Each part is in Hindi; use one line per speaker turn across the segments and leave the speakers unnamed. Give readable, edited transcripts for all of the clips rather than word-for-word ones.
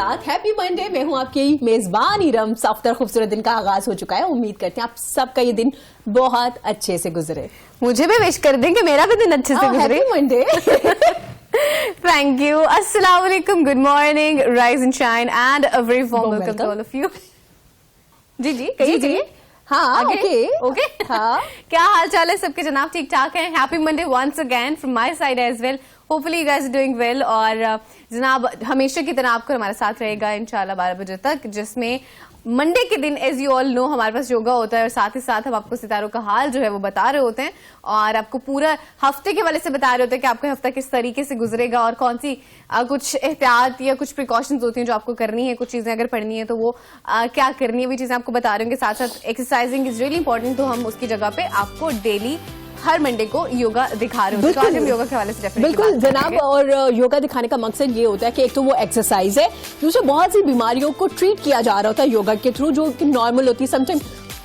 साथ हैप्पी मंडे। मैं हूं आपकी मेजबान इरम। सफ्तर खूबसूरत दिन का आगाज हो चुका है। उम्मीद करते हैं आप सबका ये दिन बहुत अच्छे से गुजरे।
मुझे भी विश कर दें कि मेरा भी दिन अच्छे से गुजरे।
Happy Monday.
Thank you. अस्सलाम वालेकुम, good morning, rise and shine and a very warm welcome to all of you. जी जी कहिए जी।
हाँ ओके।
हाँ क्या हाल चाल है सबके जनाब? ठीक ठाक है। Happy Monday once again from my side as well. Hopefully you guys are doing well. और जनाब हमेशा की तरह आपको हमारे साथ रहेगा इंशाल्लाह 12 बजे तक, जिसमें मंडे के दिन एज यू ऑल नो हमारे पास योगा होता है और साथ ही साथ हम आपको सितारों का हाल जो है वो बता रहे होते हैं और आपको पूरा हफ्ते के वाले से बता रहे होते हैं कि आपका हफ्ता किस तरीके से गुजरेगा और कौन सी कुछ एहतियात या कुछ प्रिकॉशंस होती हैं जो आपको करनी है। कुछ चीजें अगर पढ़नी है तो वो क्या करनी है, वो चीजें आपको बता रहे होंगे। साथ साथ एक्सरसाइजिंग इज रियली इंपॉर्टेंट, तो हम उसकी जगह पे आपको डेली हर मंडे को योगा दिखा रहे होते हैं। तो आज हम योगा के हवाले से
बिल्कुल जनाब। और योगा दिखाने का मकसद ये होता है कि एक तो वो एक्सरसाइज है, दूसरे बहुत सी बीमारियों को ट्रीट किया जा रहा होता है योगा के थ्रू, जो कि नॉर्मल होती है। समटाइम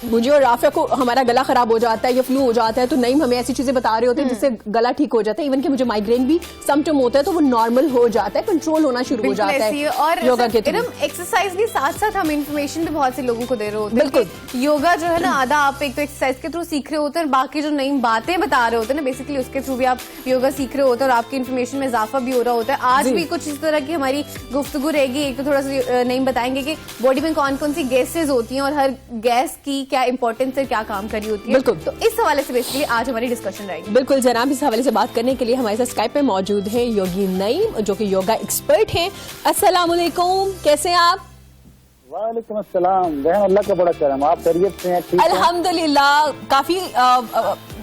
मुझे और राफिया को हमारा गला खराब हो जाता है या फ्लू हो जाता है तो नईम हमें ऐसी चीजें बता रहे होते हैं जिससे गला ठीक हो जाता है। इवन कि मुझे माइग्रेन भी समटाइम होता है तो वो नॉर्मल हो जाता है, कंट्रोल होना शुरू हो जाता है
और
योगा के थ्रू।
एक्सरसाइज के साथ साथ हम इंफॉर्मेशन भी बहुत से लोगों को दे रहे होते हैं।
बिल्कुल
योगा जो है ना, आधा आप एक तो एक्सरसाइज के थ्रू सीख रहे होते हैं और बाकी जो नई बातें बता रहे होते हैं ना, बेसिकली उसके थ्रू भी आप योगा सीख रहे होते हैं और आपकी इन्फॉर्मेशन में इजाफा भी हो रहा होता है। आज भी कुछ इस तरह की हमारी गुफ्तगू रहेगी। एक तो थोड़ा सा नईम बताएंगे कि बॉडी में कौन कौन सी गैसेज होती हैं और हर गैस की क्या इंपॉर्टेंस है, क्या काम कर रही होती है।
बिल्कुल,
तो इस हवाले से बेसिकली आज हमारी डिस्कशन रहेगी।
बिल्कुल जनाब। इस हवाले से बात करने के लिए हमारे साथ स्काइप पे मौजूद है योगी नईम, जो कि योगा एक्सपर्ट हैं। अस्सलाम वालेकुम, कैसे हैं आप?
वालेकुम अस्सलाम। बहन अल्लाह का बड़ा करम, आप खैरियत से हैं? ठीक है
अल्हम्दुलिल्लाह। काफी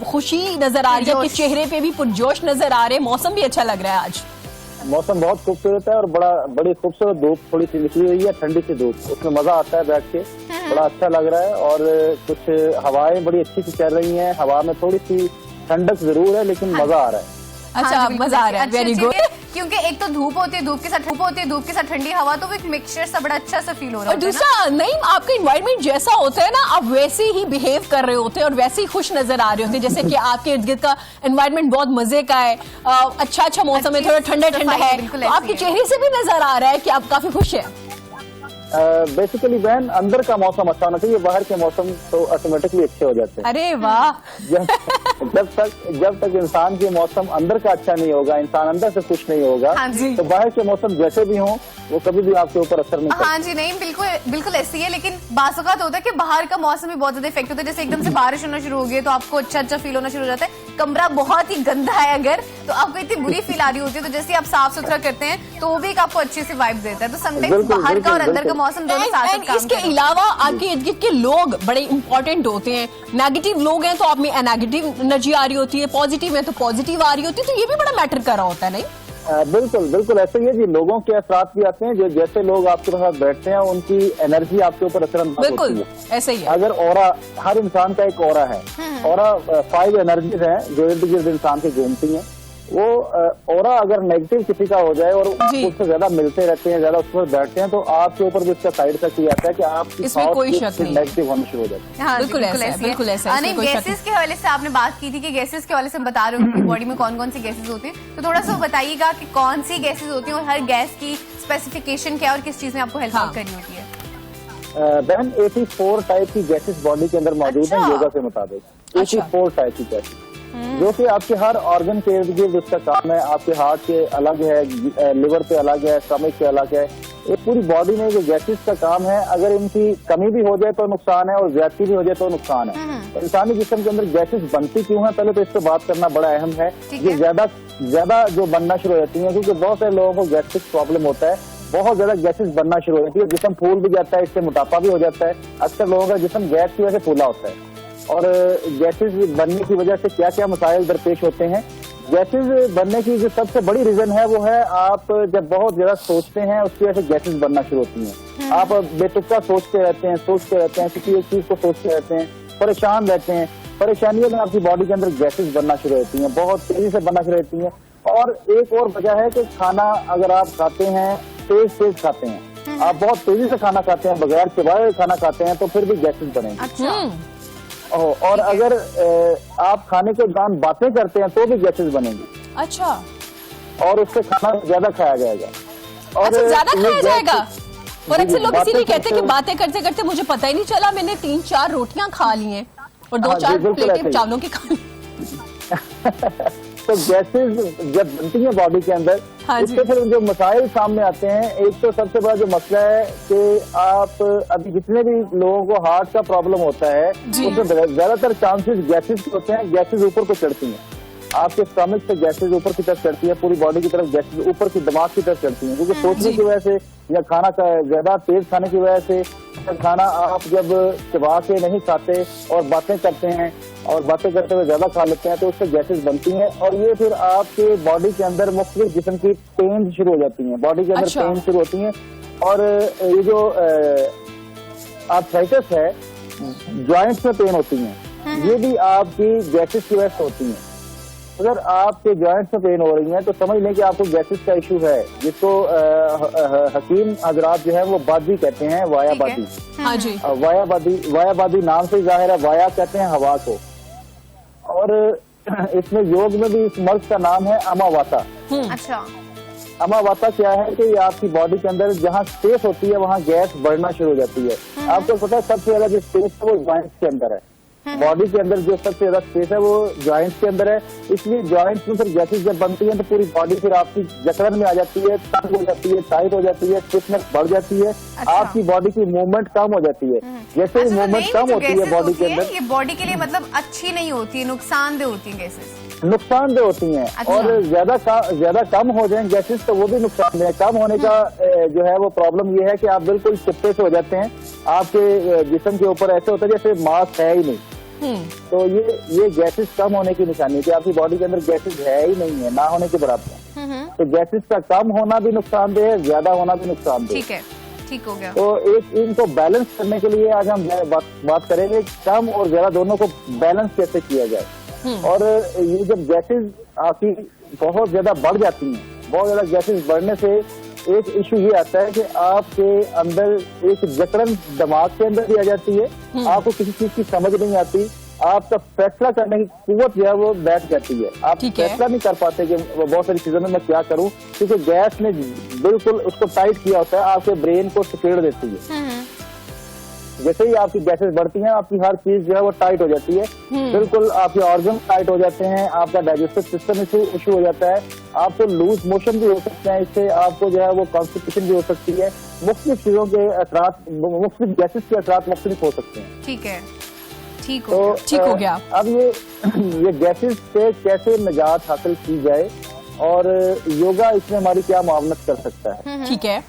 खुशी नजर आ रही है, आपके चेहरे पे भी पुरजोश नजर आ रहे हैं। मौसम भी अच्छा लग रहा है आज।
मौसम बहुत खूबसूरत है और बड़ी खूबसूरत धूप थोड़ी सी निकली हुई है, ठंडी सी धूप, उसमें मजा आता है बैठ के, बड़ा अच्छा लग रहा है। और कुछ हवाएं बड़ी अच्छी सी चल रही हैं, हवा में थोड़ी सी ठंडक जरूर है लेकिन मजा आ रहा है।
अच्छा मजा आ रहा है, वेरी गुड।
क्योंकि एक तो धूप होती है, धूप के साथ ठंडी हवा, तो वो एक मिक्सचर सा बड़ा अच्छा सा फील हो रहा है।
और दूसरा नहीं, आपका इन्वायरमेंट जैसा होता है ना, आप वैसे ही बिहेव कर रहे होते हैं और वैसे ही खुश नजर आ रहे होते हैं। जैसे कि आपके इर्द गिर्द का इन्वायरमेंट बहुत मजे का है, अच्छा मौसम है, थोड़ा ठंडा ठंडा है, तो आपके चेहरे से भी नजर आ रहा है कि आप काफी खुश है।
बेसिकली बहन अंदर का मौसम अच्छा होना चाहिए, बाहर के मौसम तो ऑटोमेटिकली अच्छे हो जाते हैं।
अरे वाह।
जब तक इंसान के मौसम अंदर का अच्छा नहीं होगा, इंसान अंदर से खुश नहीं होगा, तो बाहर के मौसम जैसे भी हों वो कभी भी आपके ऊपर असर नहीं करता।
हाँ जी, नहीं बिल्कुल ऐसी है। लेकिन बासुकात होता है कि बाहर का मौसम भी बहुत ज्यादा इफेक्ट होता है। जैसे एकदम से बारिश होना शुरू हो गई तो आपको अच्छा फील होना शुरू हो जाता है। कमरा बहुत ही गंदा है अगर, तो आपको इतनी बुरी फील आ रही होती है, तो जैसे आप साफ सुथरा करते हैं तो वो भी एक आपको अच्छी सी वाइब देता है। तो समटाइम्स बाहर का और अंदर का मौसम दोनों साथ साथ काम
इसके अलावा आपके इर्द गिर्द के लोग बड़े इंपॉर्टेंट होते हैं। नेगेटिव लोग हैं तो आप में नेगेटिव एनर्जी आ रही होती है, पॉजिटिव है तो पॉजिटिव आ रही होती है, तो ये भी बड़ा मैटर कर रहा होता है। नहीं
बिल्कुल ऐसे ही है जी। लोगों के असरात भी आते हैं, जो जैसे लोग आपके साथ बैठते हैं उनकी एनर्जी आपके ऊपर असरअंदाज होती है।
ऐसे ही है।
अगर ऑरा, हर इंसान का एक ऑरा है, ऑरा 5 एनर्जीज हैं जो इर्द गिर्द इंसान के घूमती हैं। वो ऑरा अगर नेगेटिव किसी का हो जाए और उससे ज्यादा मिलते रहते हैं, ज्यादा उस पर बैठते हैं, तो आपके ऊपर भी इसका साइड इफेक्ट ये आता है कि आपकी नेगेटिव होना शुरू हो जाता है।
बिल्कुल ऐसा।
नहीं, गैसेस के हवाले से आपने बात की थी कि गैसेस के हवाले से बता रहे हो कि बॉडी में कौन कौन सी गैसेस होती हैं, तो थोड़ा सा बताइएगा कि कौन सी गैसेस होती हैं और हर गैस की स्पेसिफिकेशन क्या है और किस चीज में आपको हेल्प करनी होती है।
बहन 84 टाइप की गैसेस बॉडी के अंदर मौजूद है योगा के मुताबिक। 84 टाइप की गैसेस जो कि आपके हर ऑर्गन के इर्द गिर्द उसका काम है। आपके हार्ट के अलग है, लिवर पे अलग है, स्टमक पे अलग है। ये पूरी बॉडी में जो गैसेस का काम है, अगर इनकी कमी भी हो जाए तो नुकसान है और ज्यादती भी हो जाए तो नुकसान है। इंसानी जिस्म के अंदर गैसेस बनती क्यों है, पहले तो इस पर बात करना बड़ा अहम है। ये ज्यादा जो बनना शुरू हो जाती है, क्योंकि बहुत सारे लोगों को गैस्ट्रिक प्रॉब्लम होता है, बहुत ज्यादा गैसेस बनना शुरू हो जाती है, जिस्म फूल भी जाता है, इससे मोटापा भी हो जाता है। अक्सर लोगों का जिस्म गैस की वजह से फूला होता है। और गैसेस बनने की वजह से क्या क्या मसाइल दरपेश होते हैं। गैसेस बनने की जो सबसे बड़ी रीजन है वो है, आप जब बहुत ज्यादा सोचते हैं उसकी वजह से गैसेस बनना शुरू होती हैं। आप बेतुका सोचते रहते हैं, किसी एक चीज को सोचते रहते हैं, परेशान रहते हैं। परेशानियों में आपकी बॉडी के अंदर गैसेस बनना शुरू होती हैं, बहुत तेजी से बनना शुरू होती हैं। और एक और वजह है कि खाना अगर आप खाते हैं, तेज खाते हैं, आप बहुत तेजी से खाना खाते हैं, बगैर चबाए खाना खाते हैं, तो फिर भी गैसेस बनेंगे। और अगर आप खाने के दौरान बातें करते हैं तो भी गैसेस बनेंगी।
अच्छा।
और उससे खाना ज्यादा खाया जाएगा।
और ज्यादा खाया जाएगा। और अक्सर लोग
बातें
इसीलिए कहते हैं कि
करते-
बातें करते करते मुझे पता ही नहीं चला, मैंने 3-4 रोटियां खा ली हैं और 2-4
हाँ, बिल्कुल ऐसे
प्लेटें
ही।
चावलों की खा ली।
तो गैसेज जब बनती है बॉडी के अंदर,
हाँ जी।
उससे फिर जो मसाइल सामने आते हैं, एक तो सबसे बड़ा जो मसला है कि आप अभी जितने भी लोगों को हार्ट का प्रॉब्लम होता है, उसमें ज्यादातर चांसेस गैसेज के होते हैं, गैसेज ऊपर को चढ़ती हैं। आपके स्टमक से गैसेज ऊपर की तरफ चढ़ती है, पूरी बॉडी की तरफ गैसेज ऊपर की दिमाग की तरफ चढ़ती हैं, क्योंकि सोचने की वजह से या खाना का ज्यादा तेज खाने की वजह से, खाना आप जब चबा के नहीं खाते और बातें करते हैं और बातें करते हुए ज्यादा खा लेते हैं, तो उससे गैसेज बनती हैं और ये फिर आपके बॉडी के अंदर मुख्तलिफ किस्म की पेन शुरू हो जाती हैं, बॉडी के अंदर
अच्छा।
पेन शुरू होती हैं। और ये जो आर्थराइटिस है, जॉइंट्स में पेन होती हैं, ये भी आपकी गैसेज की वजह से होती हैं। अगर आपके जॉइंट्स में पेन हो रही है तो समझ लें कि आपको गैसेज का इशू है, जिसको हकीम हजरात जो है वो बादी कहते हैं, वायाबादी।
हाँ जी।
वायाबादी नाम से जाहिर है, वाया कहते हैं हवा को। और इसमें योग में भी इस मर्ज का नाम है अमावाता।
अच्छा।
अमावाता क्या है कि ये आपकी बॉडी के अंदर जहाँ स्पेस होती है वहाँ गैस बढ़ना शुरू हो जाती है। आपको पता है सबसे ज्यादा जो स्पेस है वो जॉइंट्स के अंदर है, बॉडी के अंदर जो सबसे ज्यादा स्पेस है वो जॉइंट्स के अंदर है। इसलिए जॉइंट्स में फिर गैसेज जब बनती है तो पूरी बॉडी फिर आपकी जकड़न में आ जाती है, तंग हो जाती है, टाइट हो जाती है, स्टिफनेस बढ़ जाती है। आपकी बॉडी की मूवमेंट कम हो जाती है। जैसे ही मूवमेंट कम होती है बॉडी के अंदर,
ये बॉडी के लिए मतलब अच्छी नहीं होती है, नुकसानदेह होती है गैसेस।
नुकसानदेह होती हैं।
अच्छा।
और ज्यादा कम हो जाए गैसेस तो वो भी नुकसानदेह है। कम होने का जो है वो प्रॉब्लम ये है कि आप बिल्कुल चिपटे से हो जाते हैं, आपके जिस्म के ऊपर ऐसे होता है जैसे मांस है ही नहीं। तो ये गैसेस कम होने की निशानी है कि आपकी बॉडी के अंदर गैसेस है ही नहीं है, ना होने के बराबर है। तो गैसेस का कम होना भी नुकसानदेह है, ज्यादा होना भी नुकसानदेह।
ठीक है, ठीक हो गया।
तो एक इनको बैलेंस करने के लिए आज हम बात करेंगे, कम और ज्यादा दोनों को बैलेंस कैसे किया जाए। और ये जब गैसेज आपकी बहुत ज्यादा बढ़ जाती हैं, बहुत ज्यादा गैसेज बढ़ने से एक इशू ये आता है कि आपके अंदर एक जकड़न दिमाग के अंदर भी आ जाती है, आपको किसी चीज की समझ नहीं आती, आपका फैसला करने की कुव्वत जो है वो बैठ जाती है, आप फैसला नहीं कर पाते कि बहुत सारी चीजों में मैं क्या करूं, क्योंकि गैस ने बिल्कुल उसको टाइट किया होता है, आपके ब्रेन को सिकेड़ देती है। जैसे ही आपकी गैसेस बढ़ती हैं, आपकी हर चीज जो है वो टाइट हो जाती है, बिल्कुल आपके ऑर्गन टाइट हो जाते हैं, आपका डाइजेस्टिव सिस्टम इशू हो जाता है, आपको लूज मोशन भी हो सकते हैं, इससे आपको जो है वो कॉन्स्टिपेशन भी हो सकती है, मुख्तलिफ चीजों के असरात, मुख्तलिफ गैसेस के असरात मुख्तलिफ हो सकते हैं।
ठीक है, ठीक
तो
हो गया।
अब ये गैसेस से कैसे निजात हासिल की जाए और योगा इसमें हमारी क्या मुआवनत कर सकता है।
ठीक है,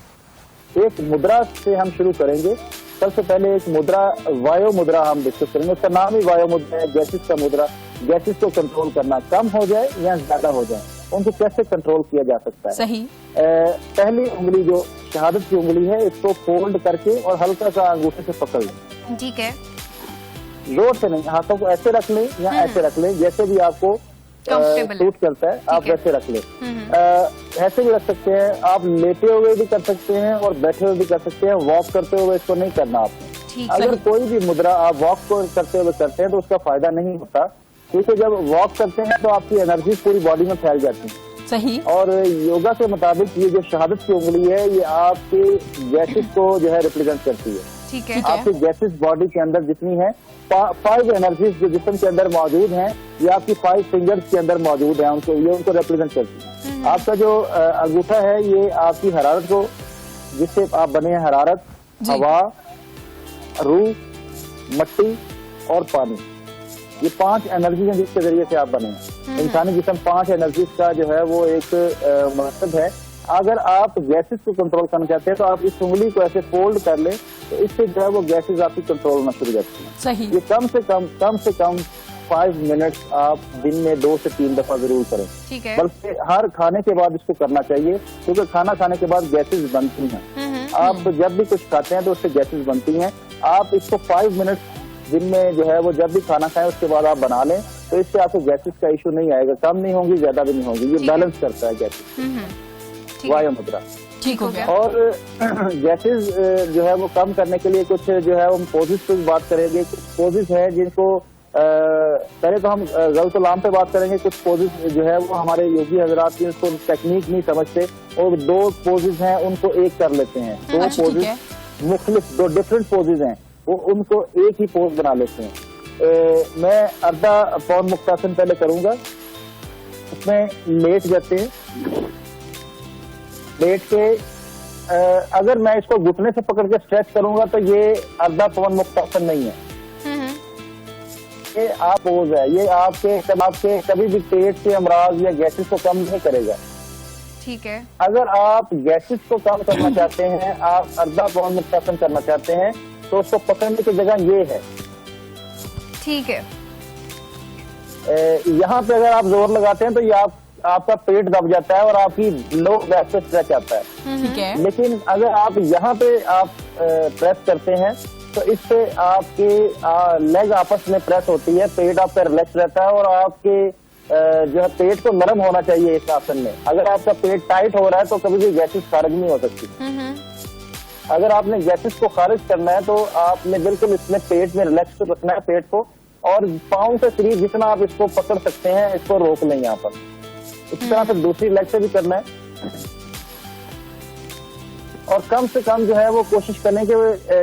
एक मुद्रा से हम शुरू करेंगे। सबसे पहले एक मुद्रा, वायु मुद्रा हम डिस्कस करेंगे, उसका नाम ही वायु मुद्रा है, गैसेस का मुद्रा। गैसेस को कंट्रोल करना, कम हो जाए या ज्यादा हो जाए, उनको कैसे कंट्रोल किया जा सकता है।
सही।
पहली उंगली जो शहादत की उंगली है, इसको फोल्ड करके और हल्का सा अंगूठे से पकड़ लें।
ठीक है,
जोर से नहीं, हाथों को ऐसे रख लें या ऐसे रख लें, जैसे भी आपको सूट करता है आप वैसे रख लें। ऐसे भी रख सकते हैं, आप लेटे हुए भी कर सकते हैं और बैठे हुए भी कर सकते हैं। वॉक करते हुए इसको नहीं करना आपने। अगर कोई भी मुद्रा आप वॉक करते हुए करते हैं तो उसका फायदा नहीं होता, क्योंकि जब वॉक करते हैं तो आपकी एनर्जी पूरी बॉडी में फैल जाती है।
सही।
और योगा के मुताबिक ये जो शहादत की उंगली है, ये आपके गैसेस को जो है रिप्रेजेंट करती है।
ठीक है।
आपकी गैसेस बॉडी के अंदर जितनी है, 5 एनर्जीज जो जिस्म के अंदर मौजूद हैं, ये आपकी 5 फिंगर्स के अंदर मौजूद है, उनको रिप्रेजेंट करती है। आपका जो अंगूठा है, ये आपकी हरारत को, जिससे आप बने हैं, हरारत, हवा, रूह, मट्टी और पानी, ये 5 एनर्जी हैं जिसके जरिए से आप बने हैं। इंसानी जिस्म 5 एनर्जीज का जो है वो एक मकसद है। अगर आप गैसेस को कंट्रोल करना चाहते हैं तो आप इस उंगली को ऐसे फोल्ड कर लें, तो इससे जो है वो गैसेस आपकी कंट्रोल होना शुरू हो जाती है।
सही।
ये कम से कम 5 मिनट्स आप दिन में 2 से 3 दफा जरूर करें।
ठीक है।
बल्कि हर खाने के बाद इसको करना चाहिए, क्योंकि खाना खाने के बाद गैसेस बनती हैं। आप जब भी कुछ खाते हैं तो उससे गैसेस बनती हैं। आप इसको 5 मिनट्स दिन में जो है वो जब भी खाना खाएं उसके बाद आप बना लें, तो इससे आपको गैसेस का इशू नहीं आएगा, कम नहीं होंगी, ज्यादा भी नहीं होंगी। ये बैलेंस करता है गैसेस, वायु मुद्रा।
ठीक हो गया।
और गैसेस जो है वो कम करने के लिए कुछ जो है हम पोजेस पे बात करेंगे। कुछ पोजेस हैं जिनको पहले तो हम गलतुलाम पे बात करेंगे। कुछ पोजेस जो है वो हमारे योगी हजरात की उसको टेक्निक नहीं समझते और 2 पोजेस हैं उनको एक कर लेते हैं। 2
अच्छा, ठीक है।
पोजेस मुख्तलिफ 2 डिफरेंट पोजेस हैं वो उनको एक ही पोज बना लेते हैं। मैं अर्धा पवन मुक्तासन पहले करूंगा। उसमें लेट जाते हैं, लेट के अगर मैं इसको घुटने से पकड़ के स्ट्रेच करूंगा तो ये अर्धा पवन मुक्तासन नहीं है, ये आप पोज है। ये आपके कभी भी पेट के अमराज या गैसेस को कम नहीं करेगा।
ठीक है।
अगर आप गैसेस को कम करना चाहते हैं, आप अर्धा पवन मुक्तासन करना चाहते हैं, तो उसको पकड़ने की जगह ये है।
ठीक है।
यहाँ पे अगर आप जोर लगाते हैं तो ये आपका पेट दब जाता है और आपकी लो बैक पे स्ट्रेच आता है।
ठीक है।
लेकिन अगर आप यहाँ पे आप प्रेस करते हैं तो इससे आपके लेग आपस में प्रेस होती है, पेट आपका रिलैक्स रहता है और आपके जो है पेट को नरम होना चाहिए इस आसन में। अगर आपका पेट टाइट हो रहा है तो कभी भी गैसेस खारिज नहीं हो सकती। अगर आपने गैसेस को खारिज करना है तो आपने बिल्कुल इसमें पेट में रिलैक्स रखना है पेट को, और पाँव से शरीर जितना आप इसको पकड़ सकते हैं इसको रोक लें यहाँ पर। इसी तरह से दूसरी लेग से भी करना है और कम से कम जो है वो कोशिश करने के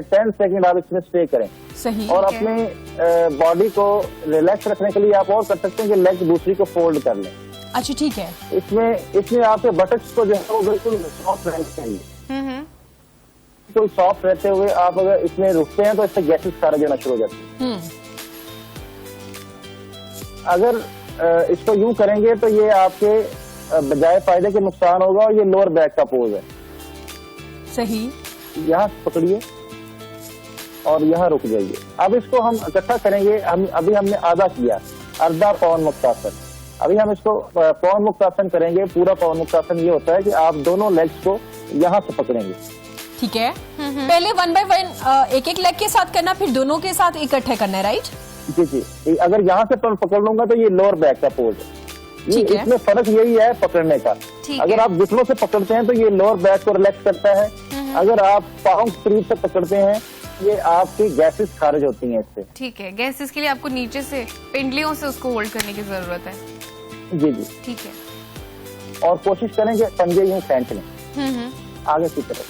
10 सेकंड आप इसमें स्टे करें।
सही।
और अपने बॉडी को रिलैक्स रखने के लिए आप और कर सकते हैं कि लेग दूसरी को फोल्ड कर लें।
अच्छा, ठीक है।
इसमें आपके बटक्स को जो है वो बिल्कुल सॉफ्ट रहना चाहिए। बिल्कुल सॉफ्ट रहते हुए आप अगर इसमें रुकते हैं तो इससे गैसेस खारिज होना शुरू हो जाती है। अगर इसको यूं करेंगे तो ये आपके बजाय फायदे के नुकसान होगा और ये लोअर बैक का पोज है।
सही।
यहाँ पकड़िए और यहाँ रुक जाइए। अब इसको हम इकट्ठा करेंगे। अभी हमने आधा किया, अर्धा पवन मुक्तासन। अभी हम इसको पवन मुक्तासन करेंगे। पूरा पवन मुक्तासन ये होता है कि आप दोनों लेग्स को यहाँ से पकड़ेंगे।
ठीक है। पहले 1 बाय 1 एक लेग के साथ करना, फिर दोनों के साथ इकट्ठे करना है, राइट?
जी। अगर यहाँ से पकड़ लूंगा तो ये लोअर बैक का पोज है। इसमें फर्क यही है पकड़ने का। अगर आप घुटनों से पकड़ते हैं तो ये लोअर बैक को रिलैक्स करता है। अगर आप पाँव करीब से पकड़ते हैं ये आपकी गैसेस खारिज होती हैं इससे। ठीक
है। गैसेस के लिए आपको नीचे से पिंडलियों से उसको होल्ड करने की जरूरत है।
जी।
ठीक है।
और कोशिश करें कि पंजे यूं खींच लें आगे की तरफ,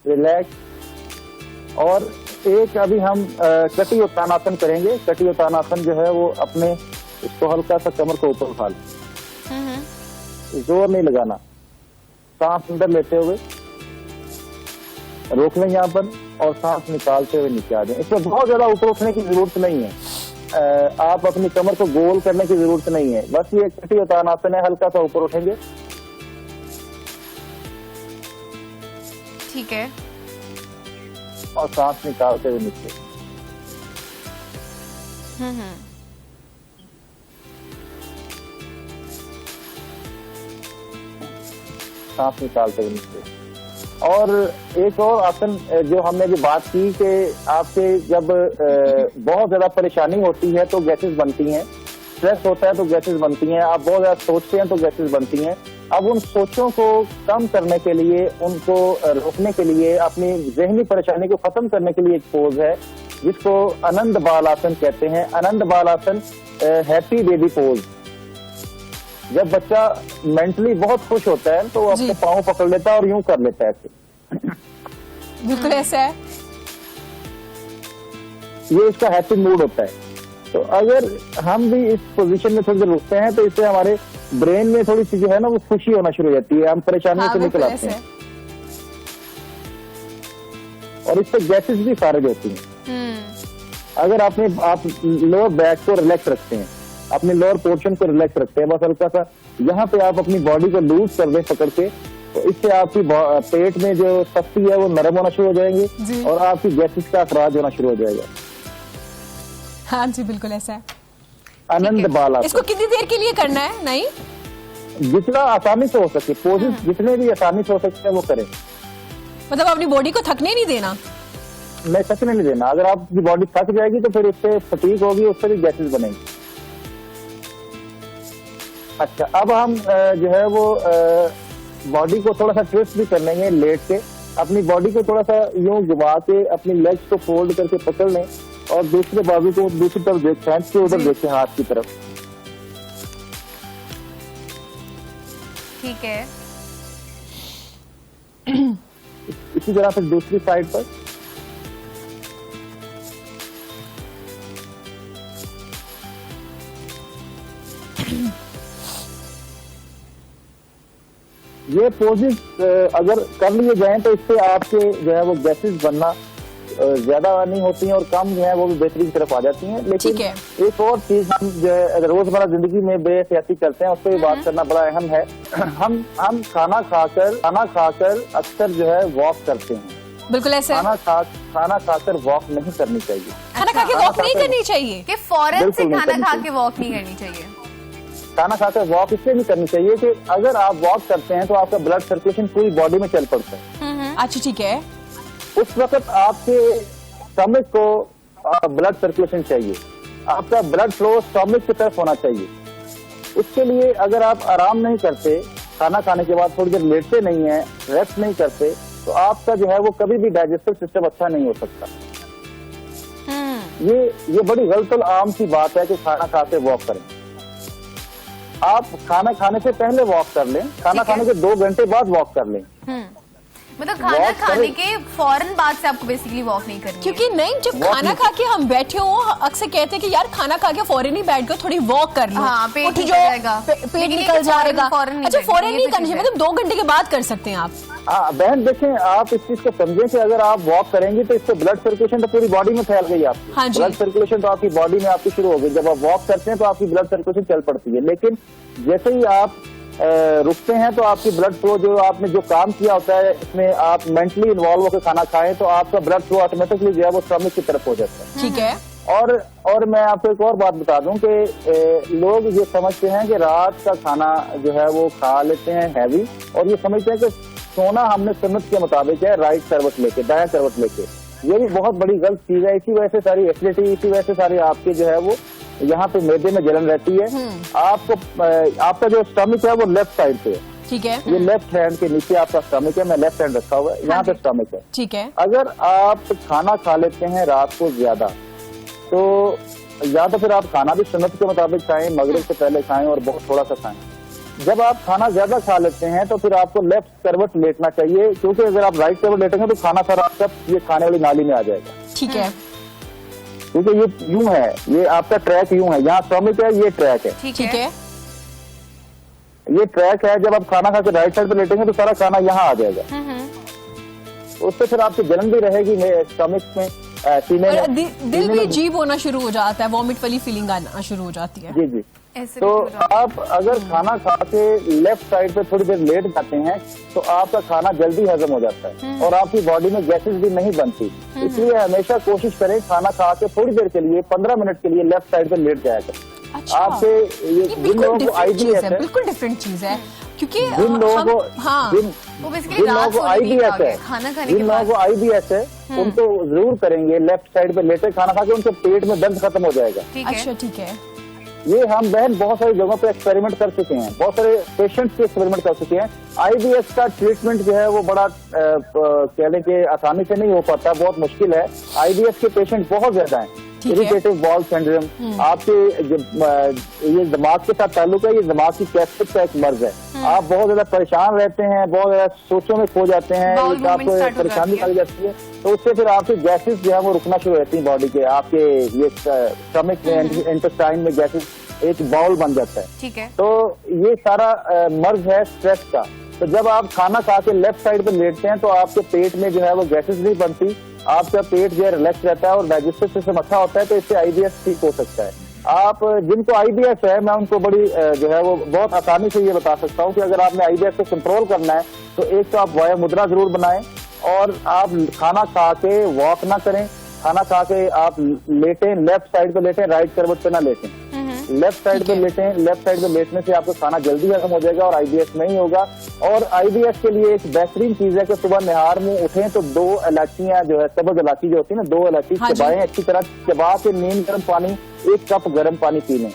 रिलैक्स। और एक अभी हम कटी उत्तानासन करेंगे। कटी उत्तानासन जो है वो अपने इसको हल्का सा कमर को ऊपर उठा लें, जोर नहीं लगाना। सांस अंदर लेते हुए रोक लें यहाँ पर और सांस निकालते हुए नीचे आ जाए। इसमें बहुत ज्यादा ऊपर उठने की जरूरत नहीं है। आप अपनी कमर को गोल करने की जरूरत नहीं है, बस ये कटी उत्तानासन है। हल्का सा ऊपर उठेंगे।
ठीक है।
और सांस निकालते हुए नीचे। सांस निकालते हुए नीचे। और एक और आसन जो हमने अभी बात की कि आपके जब बहुत ज्यादा परेशानी होती है तो गैसेस बनती हैं, स्ट्रेस होता है तो गैसेस बनती हैं, आप बहुत ज्यादा सोचते हैं तो गैसेस बनती हैं। अब उन सोचों को कम करने के लिए, उनको रोकने के लिए, अपनी जहनी परेशानी को खत्म करने के लिए एक पोज है जिसको आनंद बाल आसन कहते हैं। आनंद बाल आसन हैप्पी बेबी पोज। जब बच्चा मेंटली बहुत खुश होता है तो वो अपने पाँव पकड़ लेता है और यूं कर लेता है ऐसे।
बिल्कुल ऐसा है।
ये इसका हैप्पी मूड होता है। तो अगर हम भी इस पोजीशन में थोड़ी देर रुकते हैं तो इससे हमारे ब्रेन में थोड़ी सी जो है ना वो खुशी होना शुरू हो जाती है, हम परेशानियों से निकल आते हैं और इससे गैसेस भी खारिज होती हैं। अगर आप लोअर बैक को रिलैक्स रखते हैं, अपने लोअर पोर्शन को रिलैक्स रखते हैं, बस हल्का सा यहाँ पे आप अपनी बॉडी को लूज कर दें पकड़ के, तो इससे आपकी पेट में जो सख्ती है वो नरम होना शुरू हो जाएंगी और आपकी गैसेस का अखराज होना शुरू हो जाएगा।
हाँ जी, बिल्कुल ऐसा है।
आनंद बाल आसन।
इसको कितनी देर के लिए करना है? नहीं,
जितना आसानी से हो सके, पोजेस जितने भी आसानी से हो सकते हैं वो करें।
मतलब अपनी बॉडी को थकने नहीं देना।
नहीं, थकने नहीं देना। अगर आपकी बॉडी थक जाएगी तो फिर उससे फटीग होगी, उससे भी गैसेस बनेंगी। अच्छा, अब हम जो है वो बॉडी को थोड़ा सा ट्विस्ट भी कर लेंगे लेट के। अपनी बॉडी को थोड़ा सा यूं घुमा के अपनी लेग्स को फोल्ड करके पकड़ लें और दूसरे बाजू को दूसरी तरफ देखें, के उधर देखें, हाथ की तरफ।
ठीक है।
इसी तरह से दूसरी साइड पर। ये पोजेस अगर कर लिए जाएं तो इससे आपके जो है वो गैसेस बनना ज्यादा नहीं होती हैं और कम जो है वो भी बेहतरीन तरफ आ जाती हैं। लेकिन
ठीक है।
एक और चीज हम जो है अगर रोजमर्रा जिंदगी में बेहतियाती करते हैं उस पर भी बात करना बड़ा अहम है। हम खाना खाकर अक्सर जो है वॉक करते हैं।
बिल्कुल ऐसे
खाना खाकर वॉक नहीं करनी चाहिए।
खाना खा के वॉक नहीं करनी चाहिए
कि फौरन से
बिल्कुल नहीं
खाना
करनी
खा
चाहिए।
के वॉक नहीं करनी चाहिए।
खाना खाकर वॉक इसलिए नहीं करनी चाहिए कि अगर आप वॉक करते हैं तो आपका ब्लड सर्कुलेशन पूरी बॉडी में चल पड़ता है।
अच्छा ठीक है।
उस वक्त आपके स्टमक को ब्लड सर्कुलेशन चाहिए, आपका ब्लड फ्लो स्टमक की तरफ होना चाहिए। उसके लिए अगर आप आराम नहीं करते, खाना खाने के बाद थोड़ी देर लेटते नहीं है, रेस्ट नहीं करते, तो आपका जो है वो कभी भी डाइजेस्टिव सिस्टम अच्छा नहीं हो सकता। ये बड़ी गलत और आम सी बात है कि खाना खाते वॉक करें। आप खाना खाने से पहले वॉक कर लें, खाना खाने के 2 घंटे बाद वॉक कर लें।
मतलब खाना
वॉक
खाने
करें।
के फौरन बाद से आपको बेसिकली वॉक नहीं करनी है।
क्योंकि नहीं, जब
वॉक
खाना
नहीं-
खा के हम बैठे हो अक्सर कहते हैं कि यार खाना खा के फौरन ही बैठ गए, थोड़ी वॉक कर लो।
हाँ, पेट
उठ
निकल
जाओ,
जाएगा।
पेट
लेकिन ये
निकल
कि
जाएगा।
फौरन नहीं
अच्छा
करनी,
फौरन
ये
नहीं
तो
करनी
चीज़
है,
है।
मतलब 2 घंटे के बाद कर सकते हैं आप।
हाँ बहन देखें, आप इस चीज को समझें कि अगर आप वॉक करेंगे तो इससे ब्लड सर्कुलेशन तो पूरी बॉडी में फैल गई आपकी।
हाँ जी।
ब्लड सर्कुलेशन तो आपकी बॉडी में आपकी शुरू हो गई। जब आप वॉक करते हैं तो आपकी ब्लड सर्कुलेशन चल पड़ती है। लेकिन जैसे ही आप रुकते हैं तो आपकी ब्लड फ्लो, जो आपने जो काम किया होता है इसमें आप मेंटली इन्वॉल्व होकर खाना खाएं तो आपका ब्लड फ्लो ऑटोमेटिकली जो है वो स्टमक की तरफ हो जाता है।
ठीक है।
और मैं आपको एक और बात बता दूं कि लोग ये समझते हैं कि रात का खाना जो है वो खा लेते हैं हैवी, और ये समझते हैं कि सोना हमने सुन्नत के मुताबिक है, राइट करवट लेके, दायां करवट लेके। ये भी बहुत बड़ी गलत चीज है। इसी वजह से सारी एसिडिटी, इसी वजह से सारे आपके जो है वो यहाँ पे मैदे में जलन रहती है। आपका जो स्टमक है वो लेफ्ट साइड पे है।
ठीक है।
ये लेफ्ट हैंड के नीचे आपका स्टमक है, मैं लेफ्ट हैंड रखा हुआ है, यहाँ पे स्टमक है।
ठीक है।
अगर आप खाना खा लेते हैं रात को ज्यादा, तो या तो फिर आप खाना भी सुन्नत के मुताबिक खाएं, मगरिब से पहले खाएं और बहुत थोड़ा सा खाएं। जब आप खाना ज्यादा खा लेते हैं तो फिर आपको लेफ्ट करवट लेटना चाहिए, क्योंकि अगर आप राइट करवट लेटेंगे तो खाना सारा आपका ये खाने वाली नाली में आ जाएगा।
ठीक है।
क्योंकि ये यूं है, ये आपका ट्रैक यूं है, यहाँ स्टमक है, ये ट्रैक है।
ठीक है।
ये ट्रैक है। जब आप खाना खा के राइट साइड पे लेटेंगे तो सारा खाना यहाँ आ जाएगा। उससे फिर आपकी जलन भी रहेगी स्टमक में, सीने
और
में।
दिल भी अजीब होना शुरू हो जाता है, वॉमिट वाली फीलिंग आना शुरू हो जाती है।
जी जी।
ऐसे
तो
भी हो जाता है।
आप अगर खाना खा के लेफ्ट साइड पे थोड़ी देर लेट जाते हैं तो आपका खाना जल्दी हजम हो जाता है और आपकी बॉडी में गैसेस भी नहीं बनती। इसलिए हमेशा कोशिश करें खाना खा के थोड़ी देर के लिए, 15 मिनट के लिए लेफ्ट साइड पे लेट जाया करें।
अच्छा।
आपसे
ये
जिन
बिल्कुल
लोगों को
डिफरेंट चीज
IBS
है,
है,
बिल्कुल डिफरेंट चीज है, क्योंकि
जिन लोगों को
हाँ
वो बेसिकली
जिन लोगों
रात
को
सोने नहीं
IBS
खाओगे,
है,
खाना खाने
जिन
के
लोगों
बाद।
को IBS है उनको जरूर करेंगे लेफ्ट साइड पे लेटे खाना खा के, उनके पेट में दर्द खत्म हो जाएगा।
ठीक है।
अच्छा ठीक है।
ये हम बहन बहुत सारी जगहों पे एक्सपेरिमेंट कर चुके हैं, बहुत सारे पेशेंट्स के एक्सपेरिमेंट कर चुके हैं। IBS का ट्रीटमेंट जो है वो बड़ा कहने के आसानी से नहीं हो पाता, बहुत मुश्किल है। IBS के पेशेंट बहुत ज्यादा हैं।
ठीक है।
इरिटेटिव बॉल सिंड्रोम आपके ये दिमाग के साथ ताल्लुक है, ये दिमाग की कैफियत का एक मर्ज है। आप बहुत ज्यादा परेशान रहते हैं, बहुत ज्यादा सोचों में खो जाते हैं,
Bowel movement
आपको
start हो
परेशानी
जाती है।
लग जाती है, तो उससे फिर आपकी गैसेस जो है वो रुकना शुरू हो जाती है बॉडी के। आपके ये स्टमक में, इंटेस्टाइन में गैसेस एक बाउल बन जाता है।
ठीक है।
तो ये सारा मर्ज है स्ट्रेस का। तो जब आप खाना खा के लेफ्ट साइड पे लेटते हैं तो आपके पेट में जो है वो गैसेस नहीं बनती, आपका पेट जो है रिलैक्स रहता है और डाइजेस्टिव सिस्टम अच्छा होता है, तो इससे IBS ठीक हो सकता है। आप जिनको IBS है, मैं उनको बड़ी जो है वो बहुत आसानी से ये बता सकता हूँ कि अगर आपने IBS को कंट्रोल करना है तो एक तो आप वाया मुद्रा जरूर बनाएं, और आप खाना खा के वॉक ना करें, खाना खा के आप लेटें, लेफ्ट साइड पे लेटें, राइट करवट पे ना लेटें। लेफ्ट साइड पे लेटें, लेफ्ट साइड पे लेटने से आपका खाना जल्दी खत्म हो जाएगा और IBS नहीं होगा। और IBS के लिए एक बेहतरीन चीज है कि सुबह निहार मुंह उठें तो 2 इलायचियां जो है, सब्ज इलायची जो होती है ना, 2 इलायची
हाँ जी।
चबाएं, अच्छी तरह चबा के नीम गर्म पानी 1 कप गर्म पानी पी लें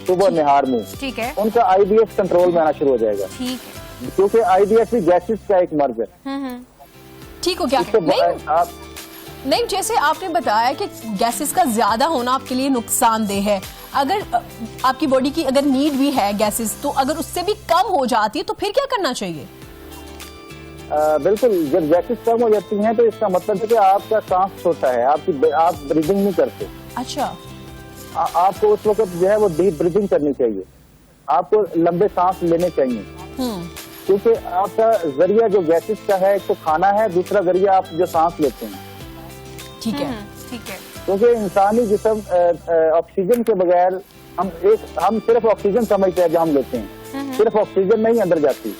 सुबह निहार मुंह।
ठीक है।
उनका IBS कंट्रोल में आना शुरू हो जाएगा,
ठीक है।
क्योंकि IBS भी गैसेस का एक मर्ज है।
ठीक हो गया। नहीं, जैसे आपने बताया कि गैसेस का ज्यादा होना आपके लिए नुकसानदेह है, अगर आपकी बॉडी की अगर नीड भी है गैसेस, तो अगर उससे भी कम हो जाती है तो फिर क्या करना चाहिए?
बिल्कुल, जब गैसेस कम हो जाती हैं तो इसका मतलब है कि आपका सांस छोटा है, आप ब्रीदिंग नहीं करते।
अच्छा।
आपको उस वक्त जो है वो डीप ब्रीदिंग करनी चाहिए, आपको लंबे सांस लेने चाहिए, क्योंकि आपका जरिया जो गैसेस का है, एक तो खाना है, दूसरा जरिया आप जो सांस लेते हैं।
ठीक है।
क्योंकि इंसानी जिस्म ऑक्सीजन के बगैर हम सिर्फ ऑक्सीजन समझते हैं जो हम लेते हैं, सिर्फ ऑक्सीजन नहीं अंदर जाती।